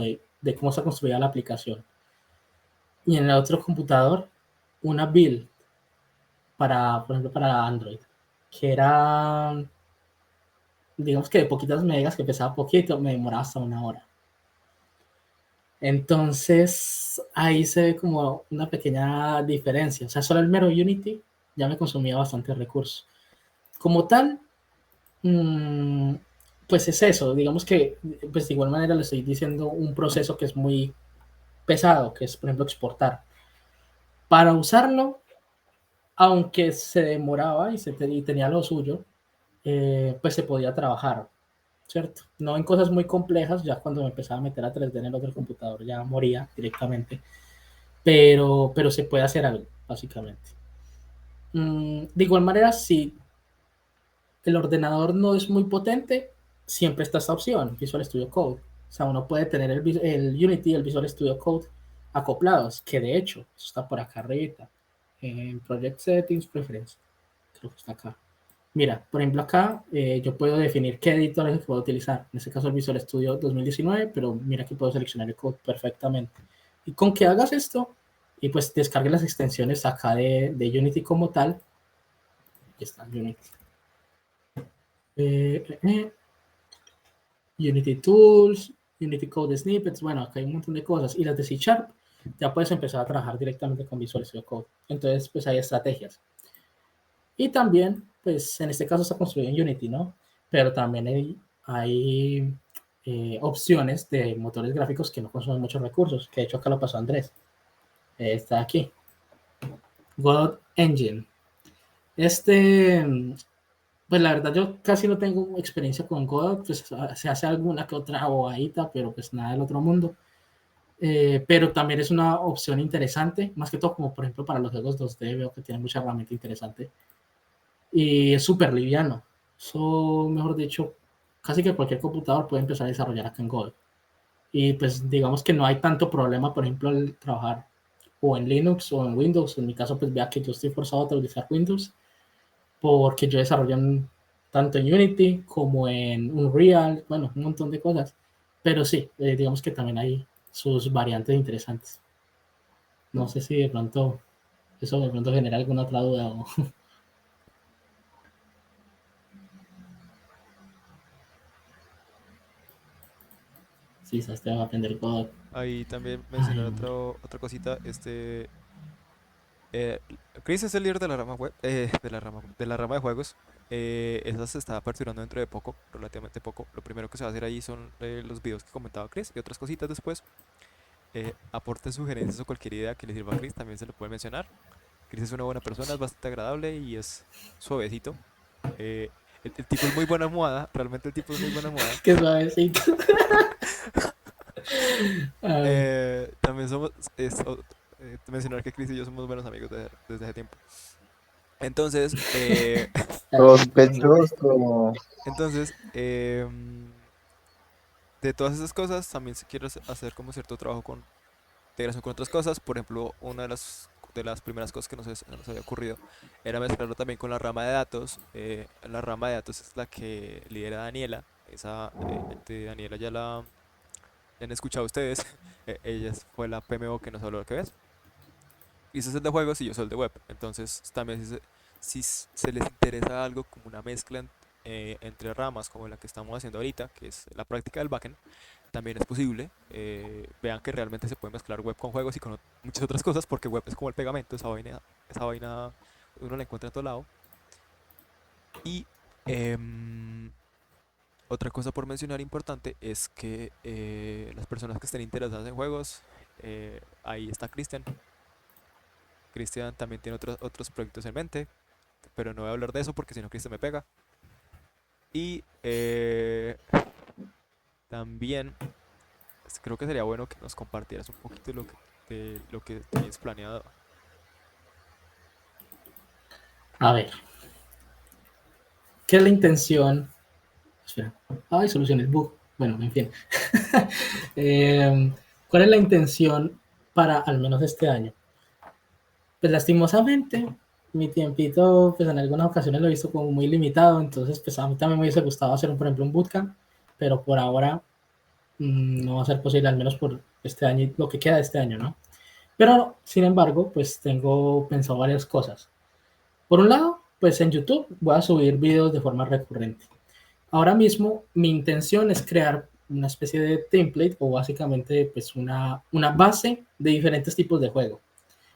está construida la aplicación. Y en el otro computador, una build por ejemplo, para Android, que era, digamos que de poquitas megas, que pesaba poquito, me demoraba hasta 1 hora. Entonces, ahí se ve como una pequeña diferencia. O sea, solo el mero Unity ya me consumía bastante recursos. Como tal, pues es eso. Digamos que, pues de igual manera le estoy diciendo un proceso que es muy pesado, que es, por ejemplo, exportar. Para usarlo, aunque se demoraba y tenía lo suyo, pues se podía trabajar, ¿cierto? No en cosas muy complejas, ya cuando me empezaba a meter a 3D en el otro computador ya moría directamente, pero se puede hacer algo, básicamente. De igual manera, si el ordenador no es muy potente, siempre está esta opción, Visual Studio Code. O sea, uno puede tener el Unity y el Visual Studio Code acoplados, que de hecho, eso está por acá arriba, en Project Settings, Preference. Creo que está acá. Mira, por ejemplo acá yo puedo definir qué editores puedo utilizar. En este caso el Visual Studio 2019, pero mira que puedo seleccionar el code perfectamente. Y con que hagas esto, y pues descargue las extensiones acá de Unity como tal. Aquí está Unity. Unity Tools, Unity Code Snippets, bueno, acá hay un montón de cosas. Y las de C Sharp, ya puedes empezar a trabajar directamente con Visual Studio Code. Entonces, pues hay estrategias. Y también, pues en este caso está construido en Unity, ¿no? Pero también hay opciones de motores gráficos que no consumen muchos recursos, que de hecho acá lo pasó Andrés. Está aquí. Godot Engine. Pues la verdad yo casi no tengo experiencia con Godot, pues se hace alguna que otra bobadita, pero pues nada del otro mundo. Pero también es una opción interesante, más que todo como por ejemplo para los juegos 2D, veo que tiene mucha herramienta interesante. Y es súper liviano. Eso, mejor dicho, casi que cualquier computador puede empezar a desarrollar acá en Godot. Y pues digamos que no hay tanto problema, por ejemplo, al trabajar o en Linux o en Windows. En mi caso, pues vea que yo estoy forzado a utilizar Windows porque yo desarrollo tanto en Unity como en Unreal, bueno, un montón de cosas. Pero sí, digamos que también hay sus variantes interesantes. No sé si de pronto eso de pronto genera alguna otra duda o... Sí, te va a aprender Godot.
Ahí también
Ay,
mencionar
hombre.
otra cosita. Eh, Chris es el líder de la rama web, de la rama de juegos. Esa se está aperturando dentro de poco, relativamente poco. Lo primero que se va a hacer ahí son los videos que comentaba Chris y otras cositas después. Aporte sugerencias o cualquier idea que le sirva a Chris también se lo puede mencionar. Chris es una buena persona, es bastante agradable y es suavecito. Eh, el tipo es muy buena almohada, realmente el tipo es muy buena almohada.
Qué suavecito. Ay,
También mencionar que Chris y yo somos buenos amigos desde hace tiempo. Entonces,
ay,
Sospechoso.
entonces, de todas esas cosas, también se quiere hacer como cierto trabajo con integración con otras cosas. Por ejemplo, una de las primeras cosas que nos había ocurrido era mezclarlo también con la rama de datos. La rama de datos es la que lidera Daniela. Esa de Daniela ya han escuchado ustedes. Ella fue la PMO que nos habló de que ves. Y ese es el de juegos y yo soy el de web. Entonces, también si se les interesa algo como una mezcla entre ramas, como la que estamos haciendo ahorita, que es la práctica del backend, también es posible. Vean que realmente se puede mezclar web con juegos y con muchas otras cosas, porque web es como el pegamento, esa vaina uno la encuentra en todo lado. Y otra cosa por mencionar importante es que las personas que estén interesadas en juegos, ahí está Cristian. Cristian también tiene otros proyectos en mente, pero no voy a hablar de eso porque si no Cristian me pega. Y también creo que sería bueno que nos compartieras un poquito de lo que tienes planeado.
a ver, ¿qué es la intención? Espera. Ay, solucioné el bug. Bueno, en fin. Eh, ¿Cuál es la intención para al menos este año? Pues lastimosamente, mi tiempito, pues en algunas ocasiones lo he visto como muy limitado, entonces pues a mí también me hubiese gustado hacer, por ejemplo, un bootcamp, pero por ahora no va a ser posible, al menos por este año, lo que queda de este año, ¿no? Pero, sin embargo, pues tengo pensado varias cosas. Por un lado, pues en YouTube voy a subir videos de forma recurrente. Ahora mismo mi intención es crear una especie de template o básicamente pues una base de diferentes tipos de juego.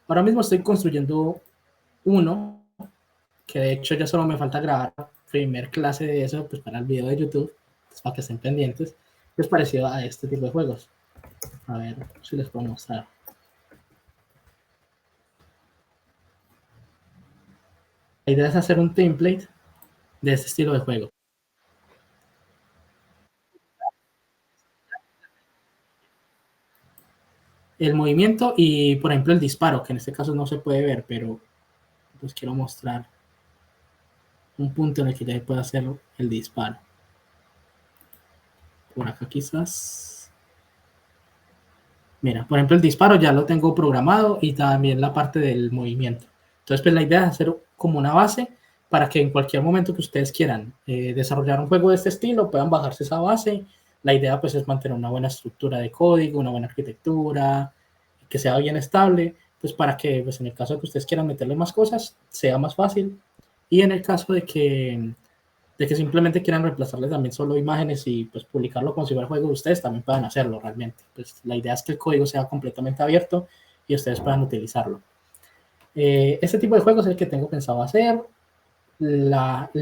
Ahora mismo estoy construyendo uno que de hecho ya solo me falta grabar primer clase de eso pues para el video de YouTube, pues, para que estén pendientes, es parecido a este tipo de juegos. A ver si les puedo mostrar. La idea es hacer un template de este estilo de juego. El movimiento y, por ejemplo, el disparo, que en este caso no se puede ver, pero pues quiero mostrar un punto en el que ya se puede hacer el disparo. Por acá quizás. Mira, por ejemplo, el disparo ya lo tengo programado y también la parte del movimiento. Entonces, pues la idea es hacer como una base para que en cualquier momento que ustedes quieran desarrollar un juego de este estilo, puedan bajarse esa base. La idea pues es mantener una buena estructura de código, una buena arquitectura, que sea bien estable, pues para que pues en el caso de que ustedes quieran meterle más cosas, sea más fácil. Y en el caso de que simplemente quieran reemplazarle también solo imágenes y pues publicarlo como si fuera juego de ustedes, también puedan hacerlo realmente. Pues la idea es que el código sea completamente abierto y ustedes puedan utilizarlo. Este tipo de juegos es el que tengo pensado hacer. El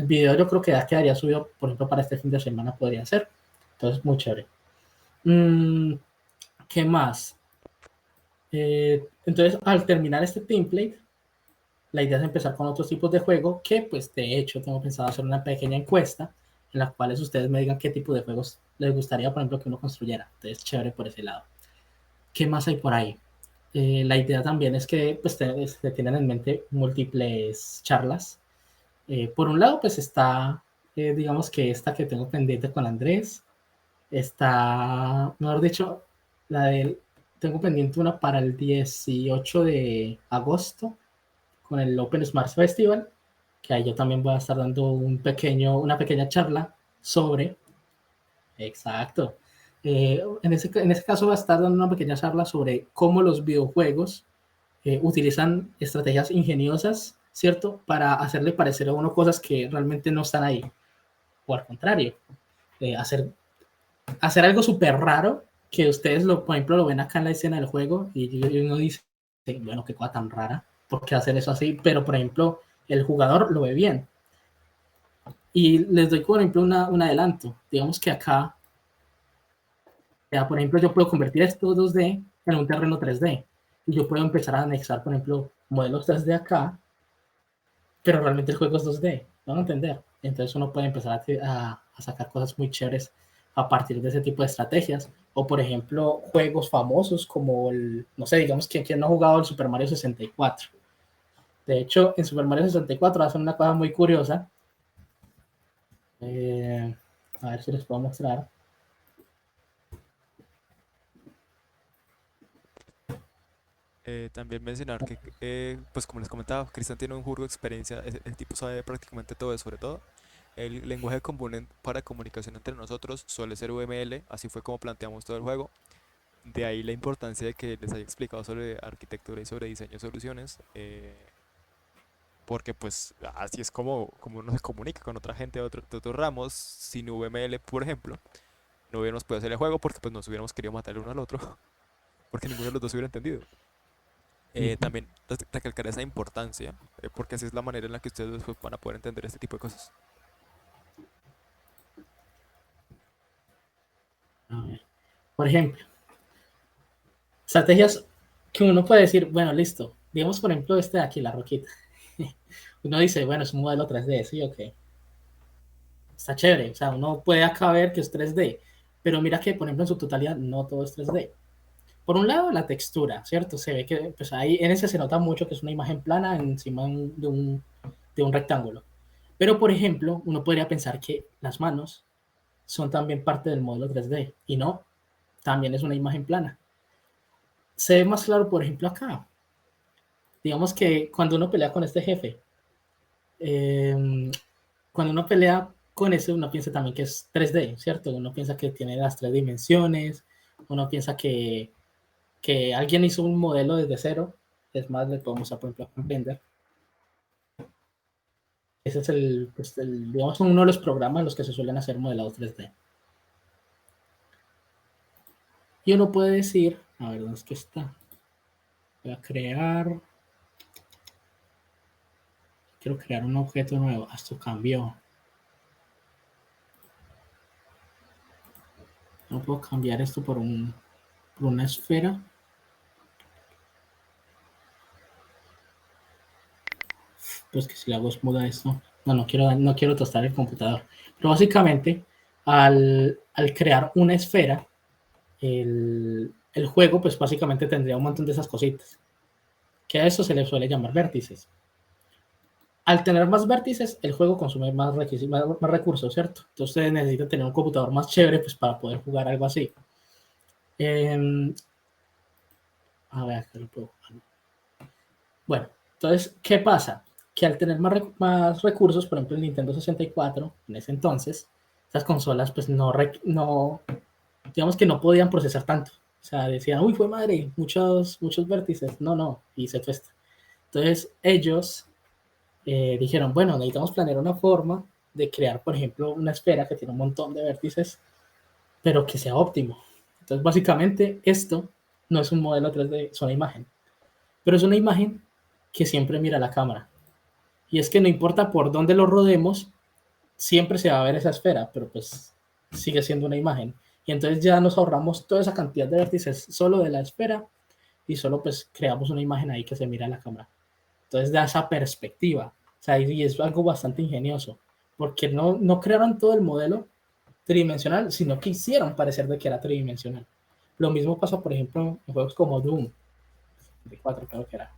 video yo creo que ya quedaría subido, por ejemplo, para este fin de semana podría ser. Entonces, muy chévere. ¿Qué más? Entonces, al terminar este template, la idea es empezar con otros tipos de juego que, pues, de hecho, tengo pensado hacer una pequeña encuesta en la cual ustedes me digan qué tipo de juegos les gustaría, por ejemplo, que uno construyera. Entonces, chévere por ese lado. ¿Qué más hay por ahí? La idea también es que pues, se tienen en mente múltiples charlas. Por un lado, pues está, digamos que esta que tengo pendiente con Andrés, está, mejor dicho, la del, tengo pendiente una para el 18 de agosto con el Open Smart Festival, que ahí yo también voy a estar dando una pequeña charla sobre, exacto, en ese caso va a estar dando una pequeña charla sobre cómo los videojuegos utilizan estrategias ingeniosas, ¿cierto? Para hacerle parecer a uno cosas que realmente no están ahí. O al contrario, hacer algo súper raro que ustedes, por ejemplo, lo ven acá en la escena del juego y uno dice, bueno, qué cosa tan rara, ¿por qué hacer eso así? Pero, por ejemplo, el jugador lo ve bien. Y les doy, por ejemplo, un adelanto. Digamos que acá, ya, por ejemplo, yo puedo convertir esto 2D en un terreno 3D. Y yo puedo empezar a anexar, por ejemplo, modelos 3D acá, pero realmente el juego es 2D, ¿no? ¿No entender? Entonces uno puede empezar a sacar cosas muy chéveres a partir de ese tipo de estrategias. O, por ejemplo, juegos famosos como no sé, digamos, quien no ha jugado el Super Mario 64. De hecho, en Super Mario 64 hacen una cosa muy curiosa. A ver si les puedo mostrar.
También mencionar que, pues como les comentaba, Cristian tiene un jurgo de experiencia, el tipo sabe prácticamente todo, sobre todo. El lenguaje común para comunicación entre nosotros suele ser UML, así fue como planteamos todo el juego. De ahí la importancia de que les haya explicado sobre arquitectura y sobre diseño de soluciones, porque pues así es como uno se comunica con otra gente de otros ramos. Sin UML, por ejemplo, no hubiéramos podido hacer el juego porque pues nos hubiéramos querido matar el uno al otro, porque ninguno de los dos hubiera entendido. También recalcar esa importancia, porque así es la manera en la que ustedes después van a poder entender este tipo de cosas.
A ver. Por ejemplo, estrategias que uno puede decir, bueno, listo. Digamos, por ejemplo, este de aquí, la roquita. Uno dice, bueno, es un modelo 3D, sí, ok. Está chévere, o sea, uno puede acá ver que es 3D, pero mira que, por ejemplo, en su totalidad no todo es 3D. Por un lado, la textura, ¿cierto? Se ve que, pues ahí en ese se nota mucho que es una imagen plana encima de un rectángulo. Pero, por ejemplo, uno podría pensar que las manos son también parte del modelo 3D, y no, también es una imagen plana. Se ve más claro, por ejemplo, acá. Digamos que cuando uno pelea con este jefe, eh, cuando uno pelea con eso, uno piensa también que es 3D, ¿cierto? Uno piensa que tiene las tres dimensiones, uno piensa que alguien hizo un modelo desde cero. Es más, le podemos por ejemplo, a Blender. Ese es pues, digamos, uno de los programas en los que se suelen hacer modelados 3D. Y uno puede decir, a ver, ¿dónde es que está? Voy a quiero crear un objeto nuevo. Esto cambió. No puedo cambiar esto por una esfera. Pues que si le hago smooth a esto. No, no quiero tostar el computador. Pero básicamente, al crear una esfera, el juego, pues básicamente tendría un montón de esas cositas. Que a eso se le suele llamar vértices. Al tener más vértices, el juego consume más recursos, ¿cierto? Entonces ustedes necesitan tener un computador más chévere pues, para poder jugar algo así. A ver, acá lo puedo. Bueno, Entonces, ¿qué pasa? Que al tener más recursos, por ejemplo, el Nintendo 64, en ese entonces, esas consolas pues no, digamos que no podían procesar tanto. O sea, decían, uy, fue madre, muchos vértices. No, no, y se tuesta. Entonces, ellos dijeron, bueno, necesitamos planear una forma de crear, por ejemplo, una esfera que tiene un montón de vértices, pero que sea óptimo. Entonces, básicamente, esto no es un modelo 3D, es una imagen. Pero es una imagen que siempre mira la cámara. Y es que no importa por dónde lo rodemos, siempre se va a ver esa esfera, pero pues sigue siendo una imagen. Y entonces ya nos ahorramos toda esa cantidad de vértices solo de la esfera y solo pues creamos una imagen ahí que se mira en la cámara. Entonces da esa perspectiva. O sea, y es algo bastante ingenioso, porque no crearon todo el modelo tridimensional, sino que hicieron parecer de que era tridimensional. Lo mismo pasa, por ejemplo, en juegos como Doom, de 4 creo que era,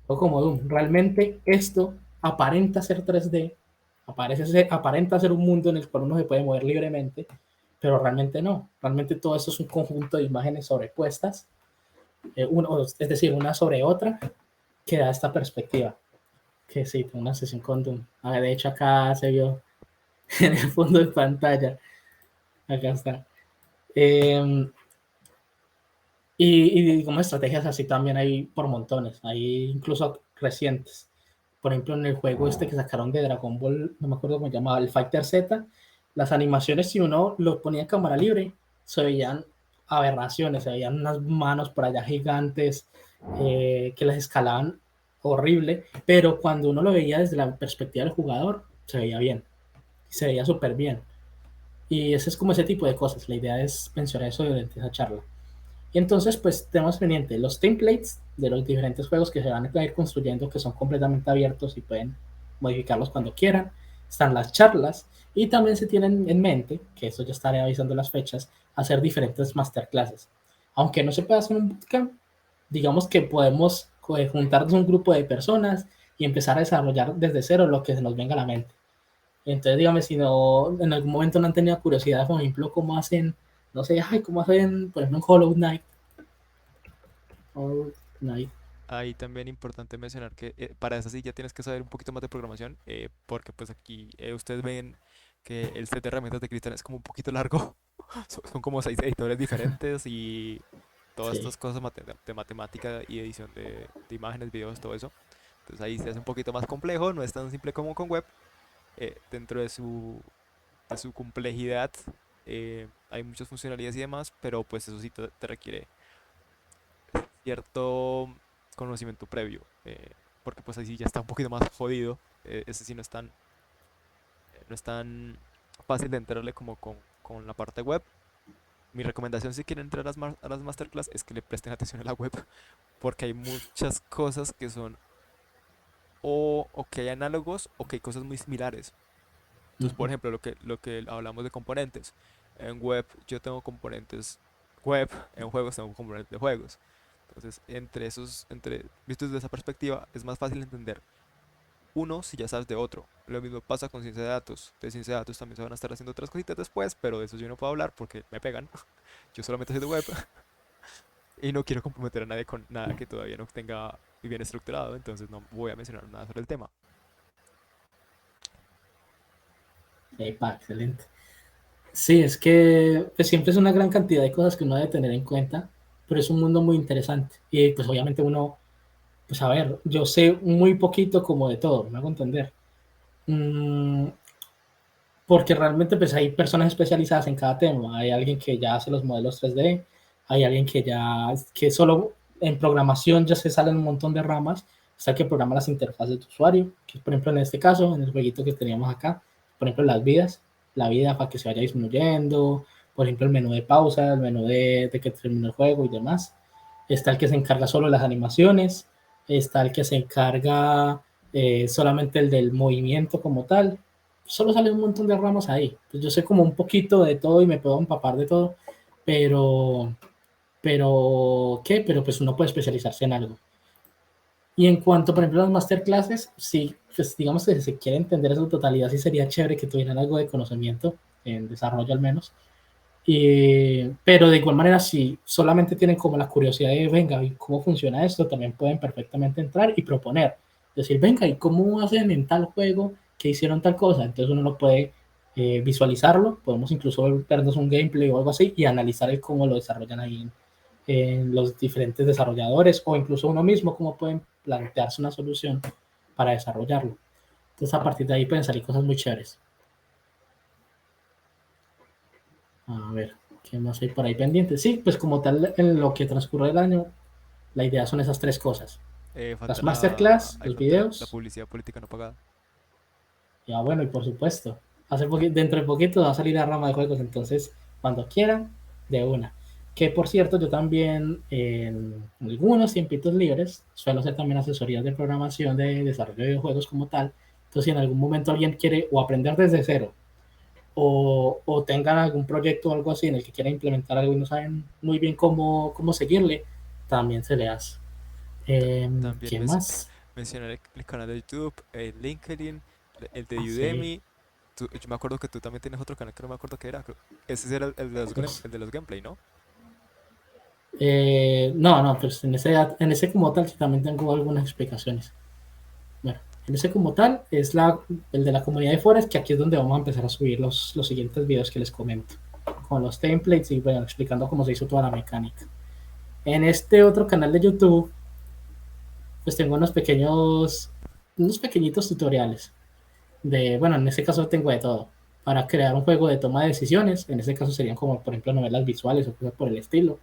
o como Doom. Realmente esto aparenta ser 3D, aparenta ser un mundo en el cual uno se puede mover libremente, pero realmente no. Realmente todo esto es un conjunto de imágenes sobrepuestas, es decir, una sobre otra, que da esta perspectiva. Que sí, tengo una sesión con Doom. A ver, de hecho acá se vio en el fondo de pantalla. Acá está. Eh, y digamos, estrategias así también hay por montones. Hay incluso recientes. Por ejemplo, en el juego este que sacaron de Dragon Ball, no me acuerdo cómo se llamaba, el Fighter Z, las animaciones, si uno lo ponía en cámara libre, se veían aberraciones, se veían unas manos por allá gigantes que las escalaban horrible, pero cuando uno lo veía desde la perspectiva del jugador, se veía bien, se veía súper bien. Y ese es como ese tipo de cosas. La idea es mencionar eso durante esa charla. Y entonces, pues tenemos pendiente los templates de los diferentes juegos que se van a ir construyendo, que son completamente abiertos y pueden modificarlos cuando quieran. Están las charlas y también se tienen en mente, que eso ya estaré avisando las fechas, hacer diferentes masterclasses. Aunque no se pueda hacer un bootcamp, digamos que podemos juntarnos un grupo de personas y empezar a desarrollar desde cero lo que se nos venga a la mente. Entonces, dígame si no, en algún momento no han tenido curiosidad, por ejemplo, cómo hacen, no sé, ay, cómo hacen, por ejemplo, un Hollow Knight. Hollow Knight.
Ahí también importante mencionar que para eso sí ya tienes que saber un poquito más de programación, porque pues aquí ustedes ven que el set de herramientas de Cristian es como un poquito largo, son como 6 editores diferentes y todas
Sí,
estas cosas de matemática y edición de imágenes, videos, todo eso. Entonces ahí se hace un poquito más complejo, no es tan simple como con web. Dentro de su complejidad hay muchas funcionalidades y demás, pero pues eso sí te requiere cierto conocimiento previo, porque pues ahí sí ya está un poquito más jodido, ese sí no es tan fácil de entrarle como con la parte web. Mi recomendación si quieren entrar a a las masterclass es que le presten atención a la web, porque hay muchas cosas que son o que hay análogos o que hay cosas muy similares. Entonces, por
ujú,
ejemplo, lo que hablamos de componentes. En web yo tengo componentes web, en juegos tengo componentes de juegos. Entonces, visto desde esa perspectiva, es más fácil entender uno si ya sabes de otro. Lo mismo pasa con ciencia de datos. De ciencia de datos también se van a estar haciendo otras cositas después, pero de eso yo no puedo hablar porque me pegan. Yo solamente soy de web y no quiero comprometer a nadie con nada que todavía no tenga bien estructurado, entonces no voy a mencionar nada sobre el tema.
epa, excelente. Sí, es que pues, siempre es una gran cantidad de cosas que uno debe tener en cuenta, pero es un mundo muy interesante. Y pues obviamente uno, pues a ver, yo sé muy poquito como de todo, me hago entender. Mm, porque realmente pues hay personas especializadas en cada tema. Hay alguien que ya hace los modelos 3D, hay alguien que solo en programación ya se salen un montón de ramas, está el que programa las interfaces de usuario, que por ejemplo en este caso, en el jueguito que teníamos acá, por ejemplo las vidas, la vida para que se vaya disminuyendo, por ejemplo el menú de pausa, el menú de que termine el juego y demás. Está el que se encarga solo de las animaciones, está el que se encarga solamente el del movimiento como tal, solo salen un montón de ramas ahí. Pues yo sé como un poquito de todo y me puedo empapar de todo, pero, ¿qué? Pero pues uno puede especializarse en algo. Y en cuanto, por ejemplo, a las masterclasses, sí, pues digamos que si se quiere entender eso en totalidad, sí sería chévere que tuvieran algo de conocimiento, en desarrollo al menos, Pero de igual manera, si solamente tienen como la curiosidad de, venga, ¿y cómo funciona esto? También pueden perfectamente entrar y proponer. Decir, venga, ¿y cómo hacen en tal juego que hicieron tal cosa? Entonces uno lo puede visualizarlo, podemos incluso vernos un gameplay o algo así y analizar el cómo lo desarrollan ahí en los diferentes desarrolladores o incluso uno mismo, cómo pueden plantearse una solución para desarrollarlo. Entonces a partir de ahí pueden salir cosas muy chéveres. A ver, ¿qué más hay por ahí pendiente? Sí, pues como tal, en lo que transcurre el año, la idea son esas tres cosas.
Falta
Las masterclass,
ahí
los
falta la
videos,
publicidad política no pagada.
y bueno, y por supuesto, dentro de poquito va a salir la rama de juegos, entonces, cuando quieran, de una. Que por cierto, yo también en algunos tiempitos libres suelo hacer también asesorías de programación de desarrollo de videojuegos como tal. Entonces, si en algún momento alguien quiere o aprender desde cero o tengan algún proyecto o algo así en el que quieran implementar algo y no saben muy bien cómo seguirle, también se le hace.
También
¿Qué más?
mencionar el canal de YouTube, el LinkedIn, el de
Sí,
Udemy. Yo me acuerdo que tú también tienes otro canal que no me acuerdo qué era. Ese era
pues,
el de los gameplay, ¿no?
no, no, pues en ese como tal sí también tengo algunas explicaciones. Bueno, en ese como tal es el de la comunidad de Forest, que aquí es donde vamos a empezar a subir los siguientes videos que les comento, con los templates y bueno, explicando cómo se hizo toda la mecánica. En este otro canal de YouTube, pues tengo unos pequeñitos tutoriales bueno, en este caso tengo de todo, para crear un juego de toma de decisiones, en este caso serían como, por ejemplo, novelas visuales o cosas por el estilo,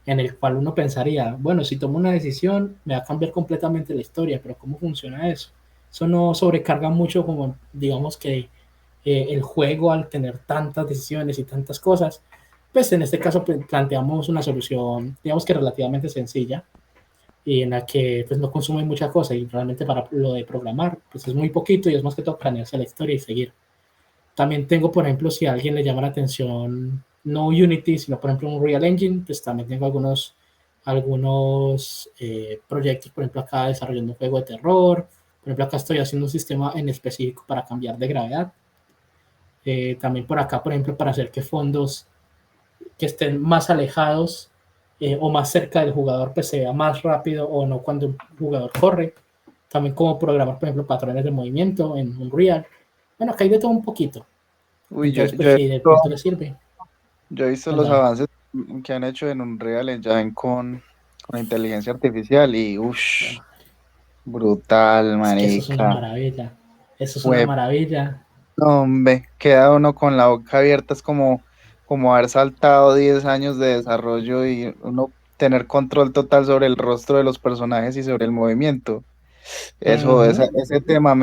en el cual uno pensaría, bueno, si tomo una decisión, me va a cambiar completamente la historia, pero ¿cómo funciona eso? Eso no sobrecarga mucho como, digamos que el juego al tener tantas decisiones y tantas cosas, pues en este caso planteamos una solución, digamos que relativamente sencilla, y en la que pues no consume mucha cosa y realmente para lo de programar pues es muy poquito y es más que todo planearse la historia y seguir. También tengo, por ejemplo, si a alguien le llama la atención no Unity, sino por ejemplo un Real Engine, pues también tengo algunos proyectos, por ejemplo acá desarrollando un juego de terror, por ejemplo acá estoy haciendo un sistema en específico para cambiar de gravedad. También por acá, por ejemplo, para hacer que fondos que estén más alejados o más cerca del jugador, pues se vea más rápido o no cuando un jugador corre. También como programar, por ejemplo, patrones de movimiento en Unreal. Bueno, acá hay de todo un poquito.
Uy,
Entonces, pues si de pronto le sirve,
yo he visto
pues
los
dale.
avances que han hecho en Unreal Engine con inteligencia artificial y uff, brutal,
Es que eso es una
marica.
maravilla. Eso es una
Web,
maravilla.
hombre, queda uno con la boca abierta, es como haber saltado 10 años de desarrollo y uno tener control total sobre el rostro de los personajes y sobre el movimiento. Ese tema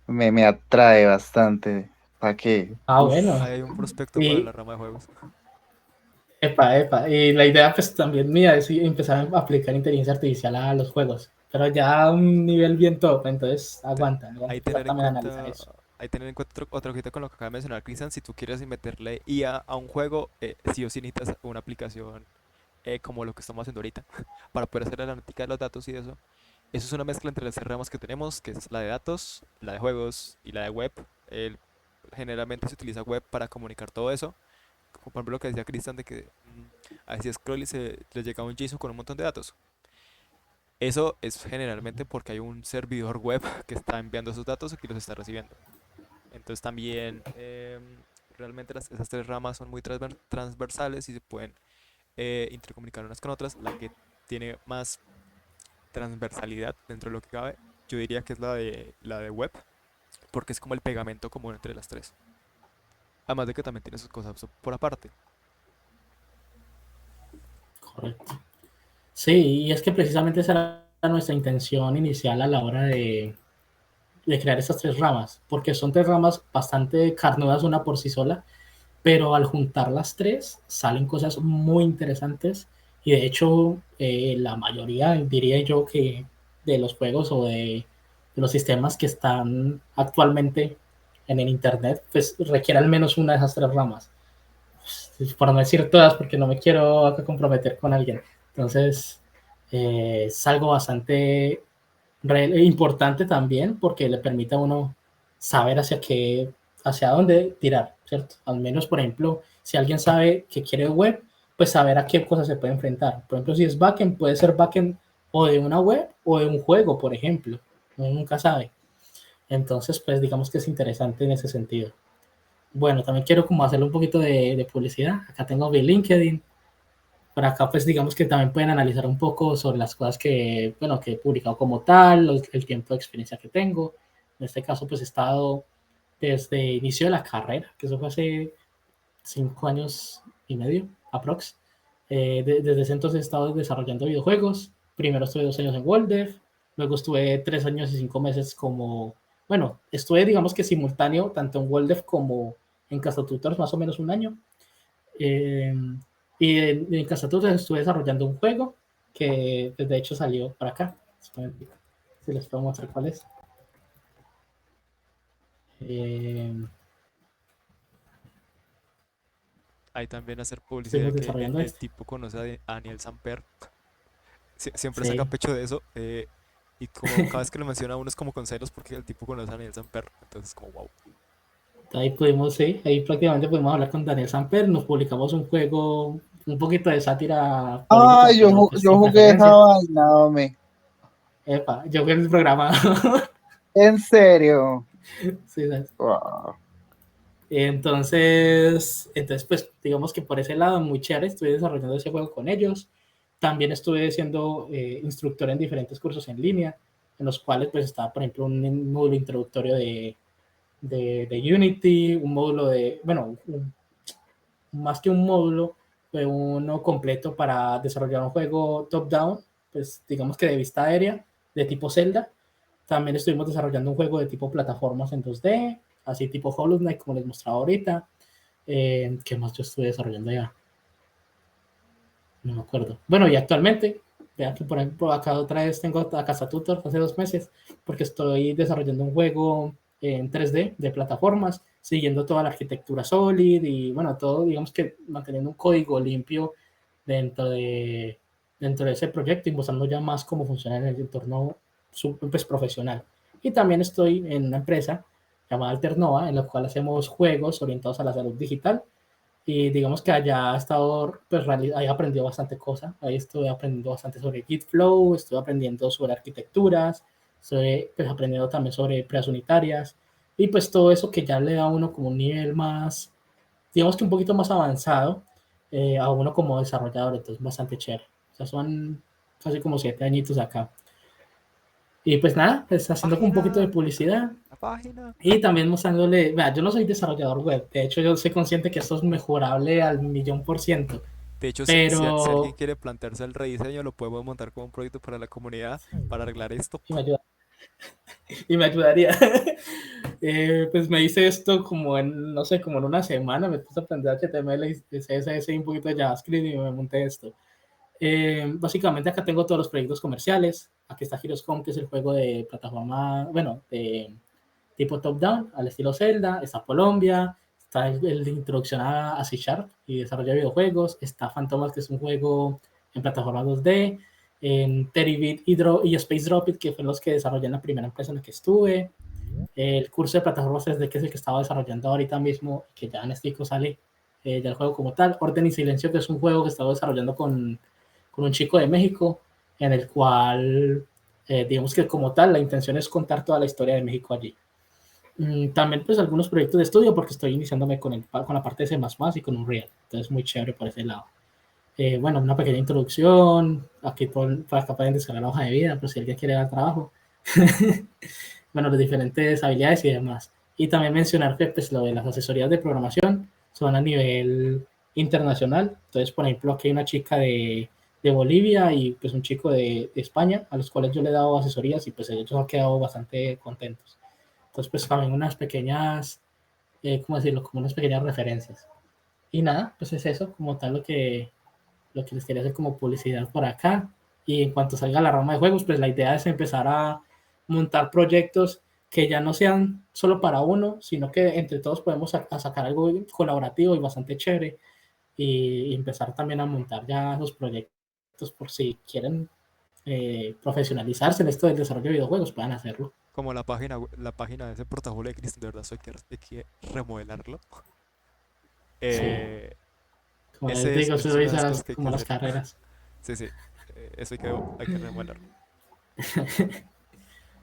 me atrae bastante. ¿Para qué?
Ah,
Uf.
bueno.
Ahí hay un prospecto para la
Y,
rama de juegos.
epa, epa. Y la idea, pues también mía es empezar a aplicar inteligencia artificial a los juegos. Pero ya a un nivel bien top, entonces
Te-
aguanta
Ahí
empezar
tener en
también a analizar
cuenta,
eso.
ahí tener en cuenta otra cosita con lo que acaba de mencionar Cristian, si tú quieres meterle IA a un juego, sí o sí necesitas una aplicación como lo que estamos haciendo ahorita, para poder hacer la analítica de los datos y eso. Eso es una mezcla entre las tres ramas que tenemos, que es la de datos, la de juegos y la de web. El- Generalmente se utiliza web para comunicar todo eso. Como por ejemplo lo que decía Cristian de que a veces scroll y se le llega un JSON con un montón de datos. Eso es generalmente porque hay un servidor web que está enviando esos datos y que los está recibiendo. Entonces también realmente esas tres ramas son muy transversales y se pueden intercomunicar unas con otras. La que tiene más transversalidad dentro de lo que cabe, yo diría que es la de web, porque es como el pegamento común entre las tres. Además de que también tiene sus cosas por aparte.
Correcto. Sí, y es que precisamente esa era nuestra intención inicial a la hora de crear estas tres ramas, porque son tres ramas bastante carnudas una por sí sola, pero al juntar las tres salen cosas muy interesantes y de hecho la mayoría, diría yo que de los juegos o de los sistemas que están actualmente en el Internet, pues requiere al menos una de esas tres ramas, para no decir todas porque no me quiero acá comprometer con alguien. Entonces, es algo bastante importante también porque le permite a uno saber hacia dónde tirar, ¿cierto? Al menos, por ejemplo, Si alguien sabe que quiere web, pues saber a qué cosas se puede enfrentar. Por ejemplo, si es backend, puede ser backend o de una web o de un juego, por ejemplo. Uno nunca sabe. Entonces, pues digamos que es interesante en ese sentido. Bueno, también quiero como hacerle un poquito de publicidad. Acá tengo mi LinkedIn. Por acá, pues digamos que también pueden analizar un poco sobre las cosas que, bueno, que he publicado como tal, el tiempo de experiencia que tengo. En este caso, pues he estado desde inicio de la carrera, que eso fue hace 5 años y medio, aprox. Desde ese entonces he estado desarrollando videojuegos. Primero estuve 2 años en Waldev, luego estuve 3 años y 5 meses como, bueno, estuve digamos que simultáneo tanto en Waldev como en Casa Tutors, más o menos un año. Eh, y en Casa Tutors estuve desarrollando un juego que pues, de hecho salió para acá. Si les puedo mostrar cuál es. Eh,
Ahí también hacer publicidad
Estuvimos
que
desarrollando
el
este.
tipo conoce a Daniel Samper. Siempre saca
Sí.
pecho de eso. Y como cada vez que lo menciona uno es como con celos porque el tipo conoce a Daniel Samper. Entonces, como wow.
Ahí pudimos, sí, ahí prácticamente pudimos hablar con Daniel Samper, nos publicamos un juego, un poquito de sátira política,
Ay,
pero pues
yo
sin
jugué esa
preferencia.
vaina, hombre.
Epa, yo fui el programa.
En serio.
Sí, ¿sabes?
Wow.
Entonces, pues digamos que por ese lado, muy chévere, estuve desarrollando ese juego con ellos. También estuve siendo instructor en diferentes cursos en línea, en los cuales pues estaba, por ejemplo, un módulo introductorio de Unity, un módulo de, bueno, más que un módulo, fue uno completo para desarrollar un juego top-down, pues digamos que de vista aérea, de tipo Zelda. También estuvimos desarrollando un juego de tipo plataformas en 2D, así tipo Hollow Knight, como les mostraba ahorita. ¿Qué más yo estuve desarrollando ya? No me acuerdo. Bueno, y actualmente, vean que por ejemplo acá otra vez tengo a Casa Tutor hace 2 meses, porque estoy desarrollando un juego en 3D de plataformas, siguiendo toda la arquitectura Solid y bueno, todo, digamos que manteniendo un código limpio dentro de, dentro de ese proyecto y mostrando ya más cómo funciona en el entorno pues, profesional. Y también estoy en una empresa llamada Alternova, en la cual hacemos juegos orientados a la salud digital y digamos que allá he estado, pues ahí he aprendido bastante cosas. Ahí estoy aprendiendo bastante sobre Gitflow, estoy aprendiendo sobre arquitecturas, estoy pues aprendiendo también sobre pruebas unitarias. Y pues todo eso que ya le da a uno como un nivel más, digamos que un poquito más avanzado a uno como desarrollador. Entonces bastante chévere. O sea, son casi como 7 añitos acá. Y pues nada, pues haciendo un poquito de
Página,
publicidad,
la página.
y también mostrándole, vea, yo no soy desarrollador web, de hecho yo soy consciente que esto es mejorable al 1.000.000%,
De hecho, si alguien
pero,
quiere plantearse el rediseño, lo podemos montar como un proyecto para la comunidad para arreglar esto.
y me ayuda, y me ayudaría. Pues me hice esto como en, no sé, como en una semana, me puse a aprender HTML y CSS y un poquito de JavaScript y me monté esto. Básicamente acá tengo todos los proyectos comerciales, aquí está Heroes.com, que es el juego de plataforma, bueno, de tipo top-down, al estilo Zelda, está Colombia, está el de introducción a C Sharp y desarrollo de videojuegos, está Fantomas, que es un juego en plataforma 2D, en Teribit y Space Dropit, que fueron los que desarrollé en la primera empresa en la que estuve, el curso de plataformas 3D, que es el que estaba desarrollando ahorita mismo, que ya en este sale ya el juego como tal, Orden y Silencio, que es un juego que estaba desarrollando con un chico de México, en el cual, digamos que como tal, la intención es contar toda la historia de México allí. También pues algunos proyectos de estudio porque estoy iniciándome con la parte de C++ y con Unreal. Entonces muy chévere por ese lado. Bueno, una pequeña introducción. Aquí para acá pueden descargar la hoja de vida, por si alguien quiere dar trabajo. Bueno, las diferentes habilidades y demás. Y también mencionar que pues, lo de las asesorías de programación son a nivel internacional. Entonces, por ejemplo, aquí hay una chica de Bolivia y pues un chico de España, a los cuales yo le he dado asesorías y pues ellos han quedado bastante contentos. Entonces, pues también unas pequeñas, ¿cómo decirlo? Como unas pequeñas referencias. Y nada, pues es eso, como tal lo que les quería hacer como publicidad por acá. Y en cuanto salga la rama de juegos, pues la idea es empezar a montar proyectos que ya no sean solo para uno, sino que entre todos podemos a sacar algo colaborativo y bastante chévere y empezar también a montar ya esos proyectos por si quieren profesionalizarse en esto del desarrollo de videojuegos, puedan hacerlo.
Como la página de ese portafolio de Cristo, de verdad, eso hay que remodelarlo.
Sí,
Eh,
como les
ese es,
digo,
esa
eso
es una de las
revisas
cosas que hay que
como las
hacer.
carreras.
Sí, sí, eso hay que remodelar.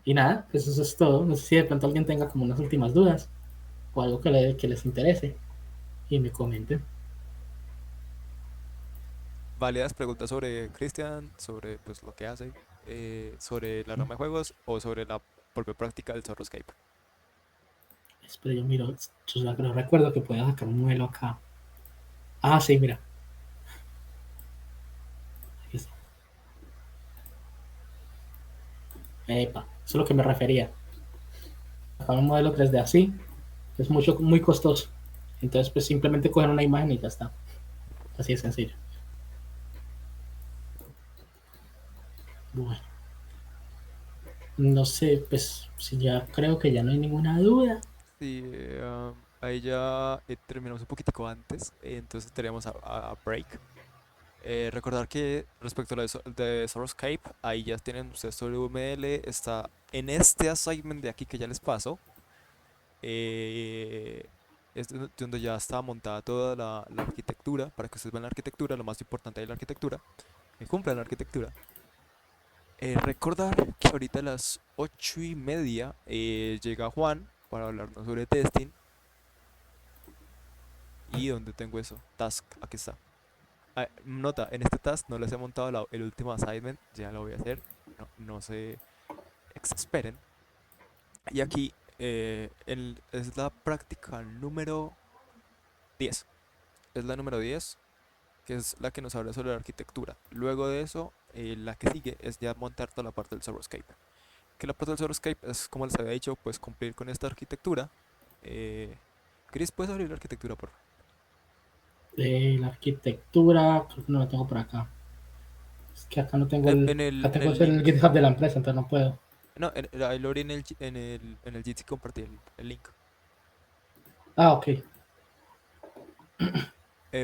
Y nada, pues eso es todo. No sé si de pronto alguien tenga como unas últimas dudas o algo que les interese y me comenten.
Válidas preguntas sobre Christian, sobre pues lo que hace, sobre la rama de juegos o sobre la propia práctica del Zorroscape.
Pero yo miro, yo recuerdo que podía sacar un modelo acá. Ah, sí, mira. Aquí está. Epa, eso es lo que me refería. Sacar un modelo 3D así es muy costoso. Entonces, pues simplemente coger una imagen y ya está. Así de sencillo. Bueno, no sé, pues si ya creo que ya no hay ninguna duda.
Sí, ahí ya terminamos un poquitico antes, entonces tenemos a break. Recordar que respecto a lo de Soroscape, ahí ya tienen ustedes sobre UML, está en este assignment de aquí que ya les paso, eh, es donde ya está montada toda la arquitectura, para que ustedes vean la arquitectura, lo más importante de la arquitectura, que cumplan la arquitectura. Recordar que ahorita a las 8:30 llega Juan para hablarnos sobre testing. ¿Y dónde tengo eso? Task, aquí está. Ah, nota, en este task no les he montado el último assignment, ya lo voy a hacer. No, no se exasperen. Y aquí es la práctica número 10. Es la número 10, que es la que nos habla sobre la arquitectura. Luego de eso, la que sigue es ya montar toda la parte del Serverscape. Que la parte del Serverscape es, como les había dicho, pues cumplir con esta arquitectura. Eh, Chris, ¿puedes abrir la arquitectura, por favor?
La arquitectura, creo que no la tengo por acá. Es que acá no tengo acá
En
tengo
el
el
link.
GitHub de la empresa, entonces no puedo.
No, ahí lo abrí en el Jitsi, compartí el link.
Ah, ok.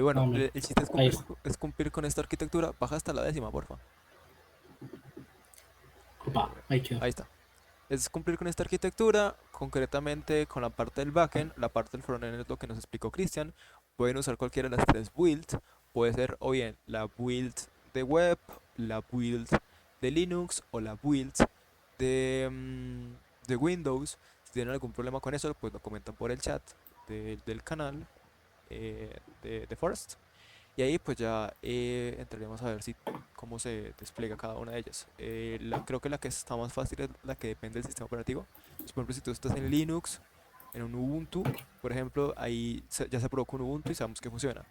Bueno,
Ah, mira.
el chiste
Ahí está.
es cumplir con esta arquitectura. Baja hasta la décima, porfa.
Opa, ahí quedó.
Ahí está. Es cumplir con esta arquitectura, concretamente con la parte del backend. La parte del frontend es lo que nos explicó Cristian. Pueden usar cualquiera de las tres builds. Puede ser o bien la build de web, la build de Linux o la build de Windows. Si tienen algún problema con eso, pues lo comentan por el chat del canal de Forest. Y ahí pues ya entraremos a ver si cómo se despliega cada una de ellas. Creo que la que está más fácil es la que depende del sistema operativo. Entonces, por ejemplo, si tú estás en Linux, en un Ubuntu, por ejemplo, ahí ya se probó con Ubuntu y sabemos que funciona.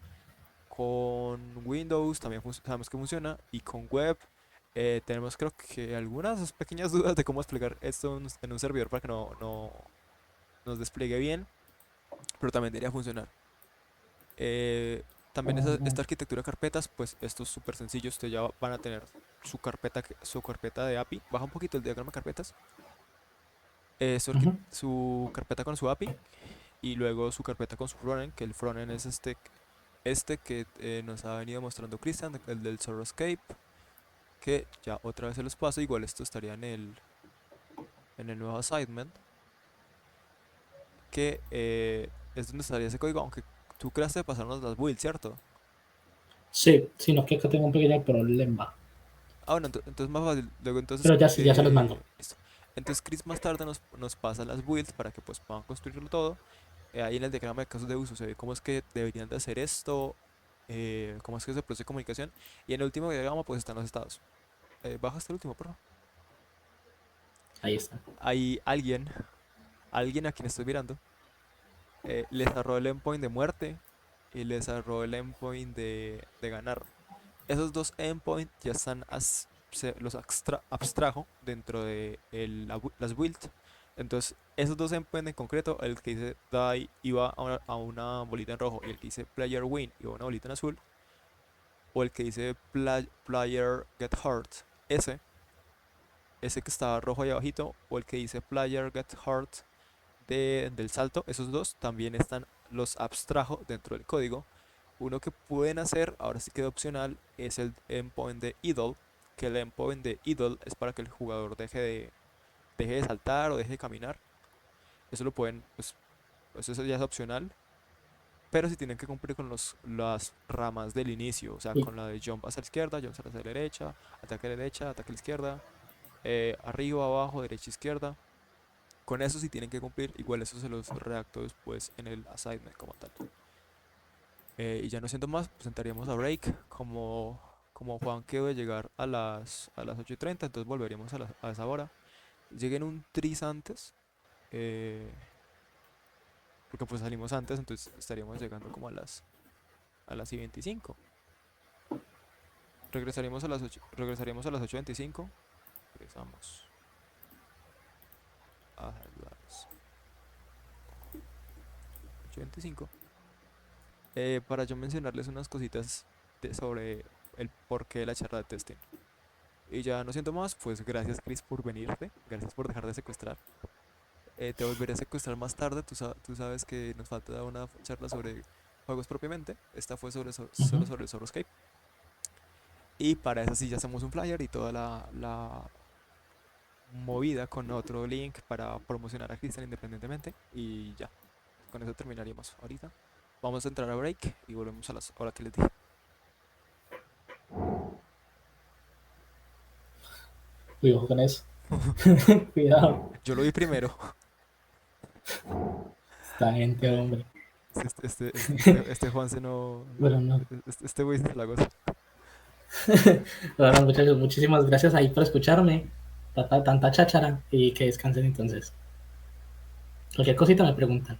Con Windows también sabemos que funciona. Y con web tenemos creo que algunas pequeñas dudas de cómo desplegar esto en un servidor para que no nos despliegue bien, pero también debería funcionar. Eh, También esta arquitectura de carpetas, pues esto es súper sencillo. Ustedes ya van a tener su carpeta de API. Baja un poquito el diagrama de carpetas.
Ujú.
Su carpeta con su API y luego su carpeta con su frontend, que el frontend es este que nos ha venido mostrando Christian, el del Soroscape, que ya otra vez se los paso. Igual esto estaría en el nuevo assignment, que es donde estaría ese código, aunque tú creaste de pasarnos las builds, ¿cierto?
Sí, sino que acá tengo un pequeño problema.
Ah, bueno, entonces más fácil. Luego entonces,
Pero ya sí, ya se los mando.
listo. Entonces Chris más tarde nos pasa las builds para que pues puedan construirlo todo. Ahí en el diagrama de casos de uso se ve cómo es que deberían de hacer esto, cómo es que se produce comunicación. Y en el último diagrama pues están los estados. Baja hasta el último, por favor.
Ahí está.
Hay alguien a quien estoy mirando, le cerró el endpoint de muerte y le cerró el endpoint de ganar. Esos dos endpoints ya están, los abstrajo dentro de las builds. Entonces, esos dos endpoints en concreto, el que dice die iba a una bolita en rojo y el que dice player win iba a una bolita en azul, o el que dice player get hurt, ese, ese que está rojo ahí abajito, o el que dice player get hurt del salto, esos dos también los abstrajo dentro del código. Uno que pueden hacer, ahora sí queda opcional, es el endpoint de idle, que el endpoint de idle es para que el jugador deje de saltar o deje de caminar. Eso lo pueden, pues eso ya es opcional. pero sí tienen que cumplir con las ramas del inicio, o sea,
Y,
con la de jump hacia la izquierda, jump hacia la derecha, ataque a la izquierda, arriba, abajo, derecha, izquierda. Con eso sí tienen que cumplir, igual eso se los redacto después en el assignment como tal. Y ya no siento más, pues entraríamos a break, como Juan quedó de llegar a las 8:30, entonces volveríamos a esa hora. Lleguen un tris antes, eh, porque pues salimos antes, entonces estaríamos llegando como a las y 25. Regresaríamos a las 8:25. Regresamos a las 8:25. Para yo mencionarles unas cositas sobre el porqué de la charla de testing. Y ya no siento más, pues gracias Chris por venirte, gracias por dejar de secuestrar. Te volveré a secuestrar más tarde, tú sabes que nos falta una charla sobre juegos propiamente. Esta fue solo
ujú.
sobre el Soroscape. Y para eso sí ya hacemos un flyer y toda la movida con otro link para promocionar a Cristian independientemente. Y ya, con eso terminaríamos ahorita. Vamos a entrar a break y volvemos a las horas que les dije.
Cuidado con eso. Cuidado.
Yo lo vi primero.
Esta gente, hombre.
Este Juanse no.
Bueno, no.
Este güey se la goza.
Bueno, muchachos, muchísimas gracias ahí por escucharme. Tanta cháchara y que descansen entonces. Cualquier cosita me preguntan.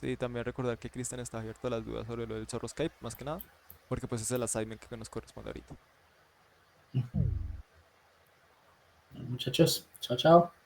Sí, también recordar que Cristian está abierto a las dudas sobre lo del Soroscape, más que nada. Porque pues es el assignment que nos corresponde ahorita.
Muchachos, chao, chao.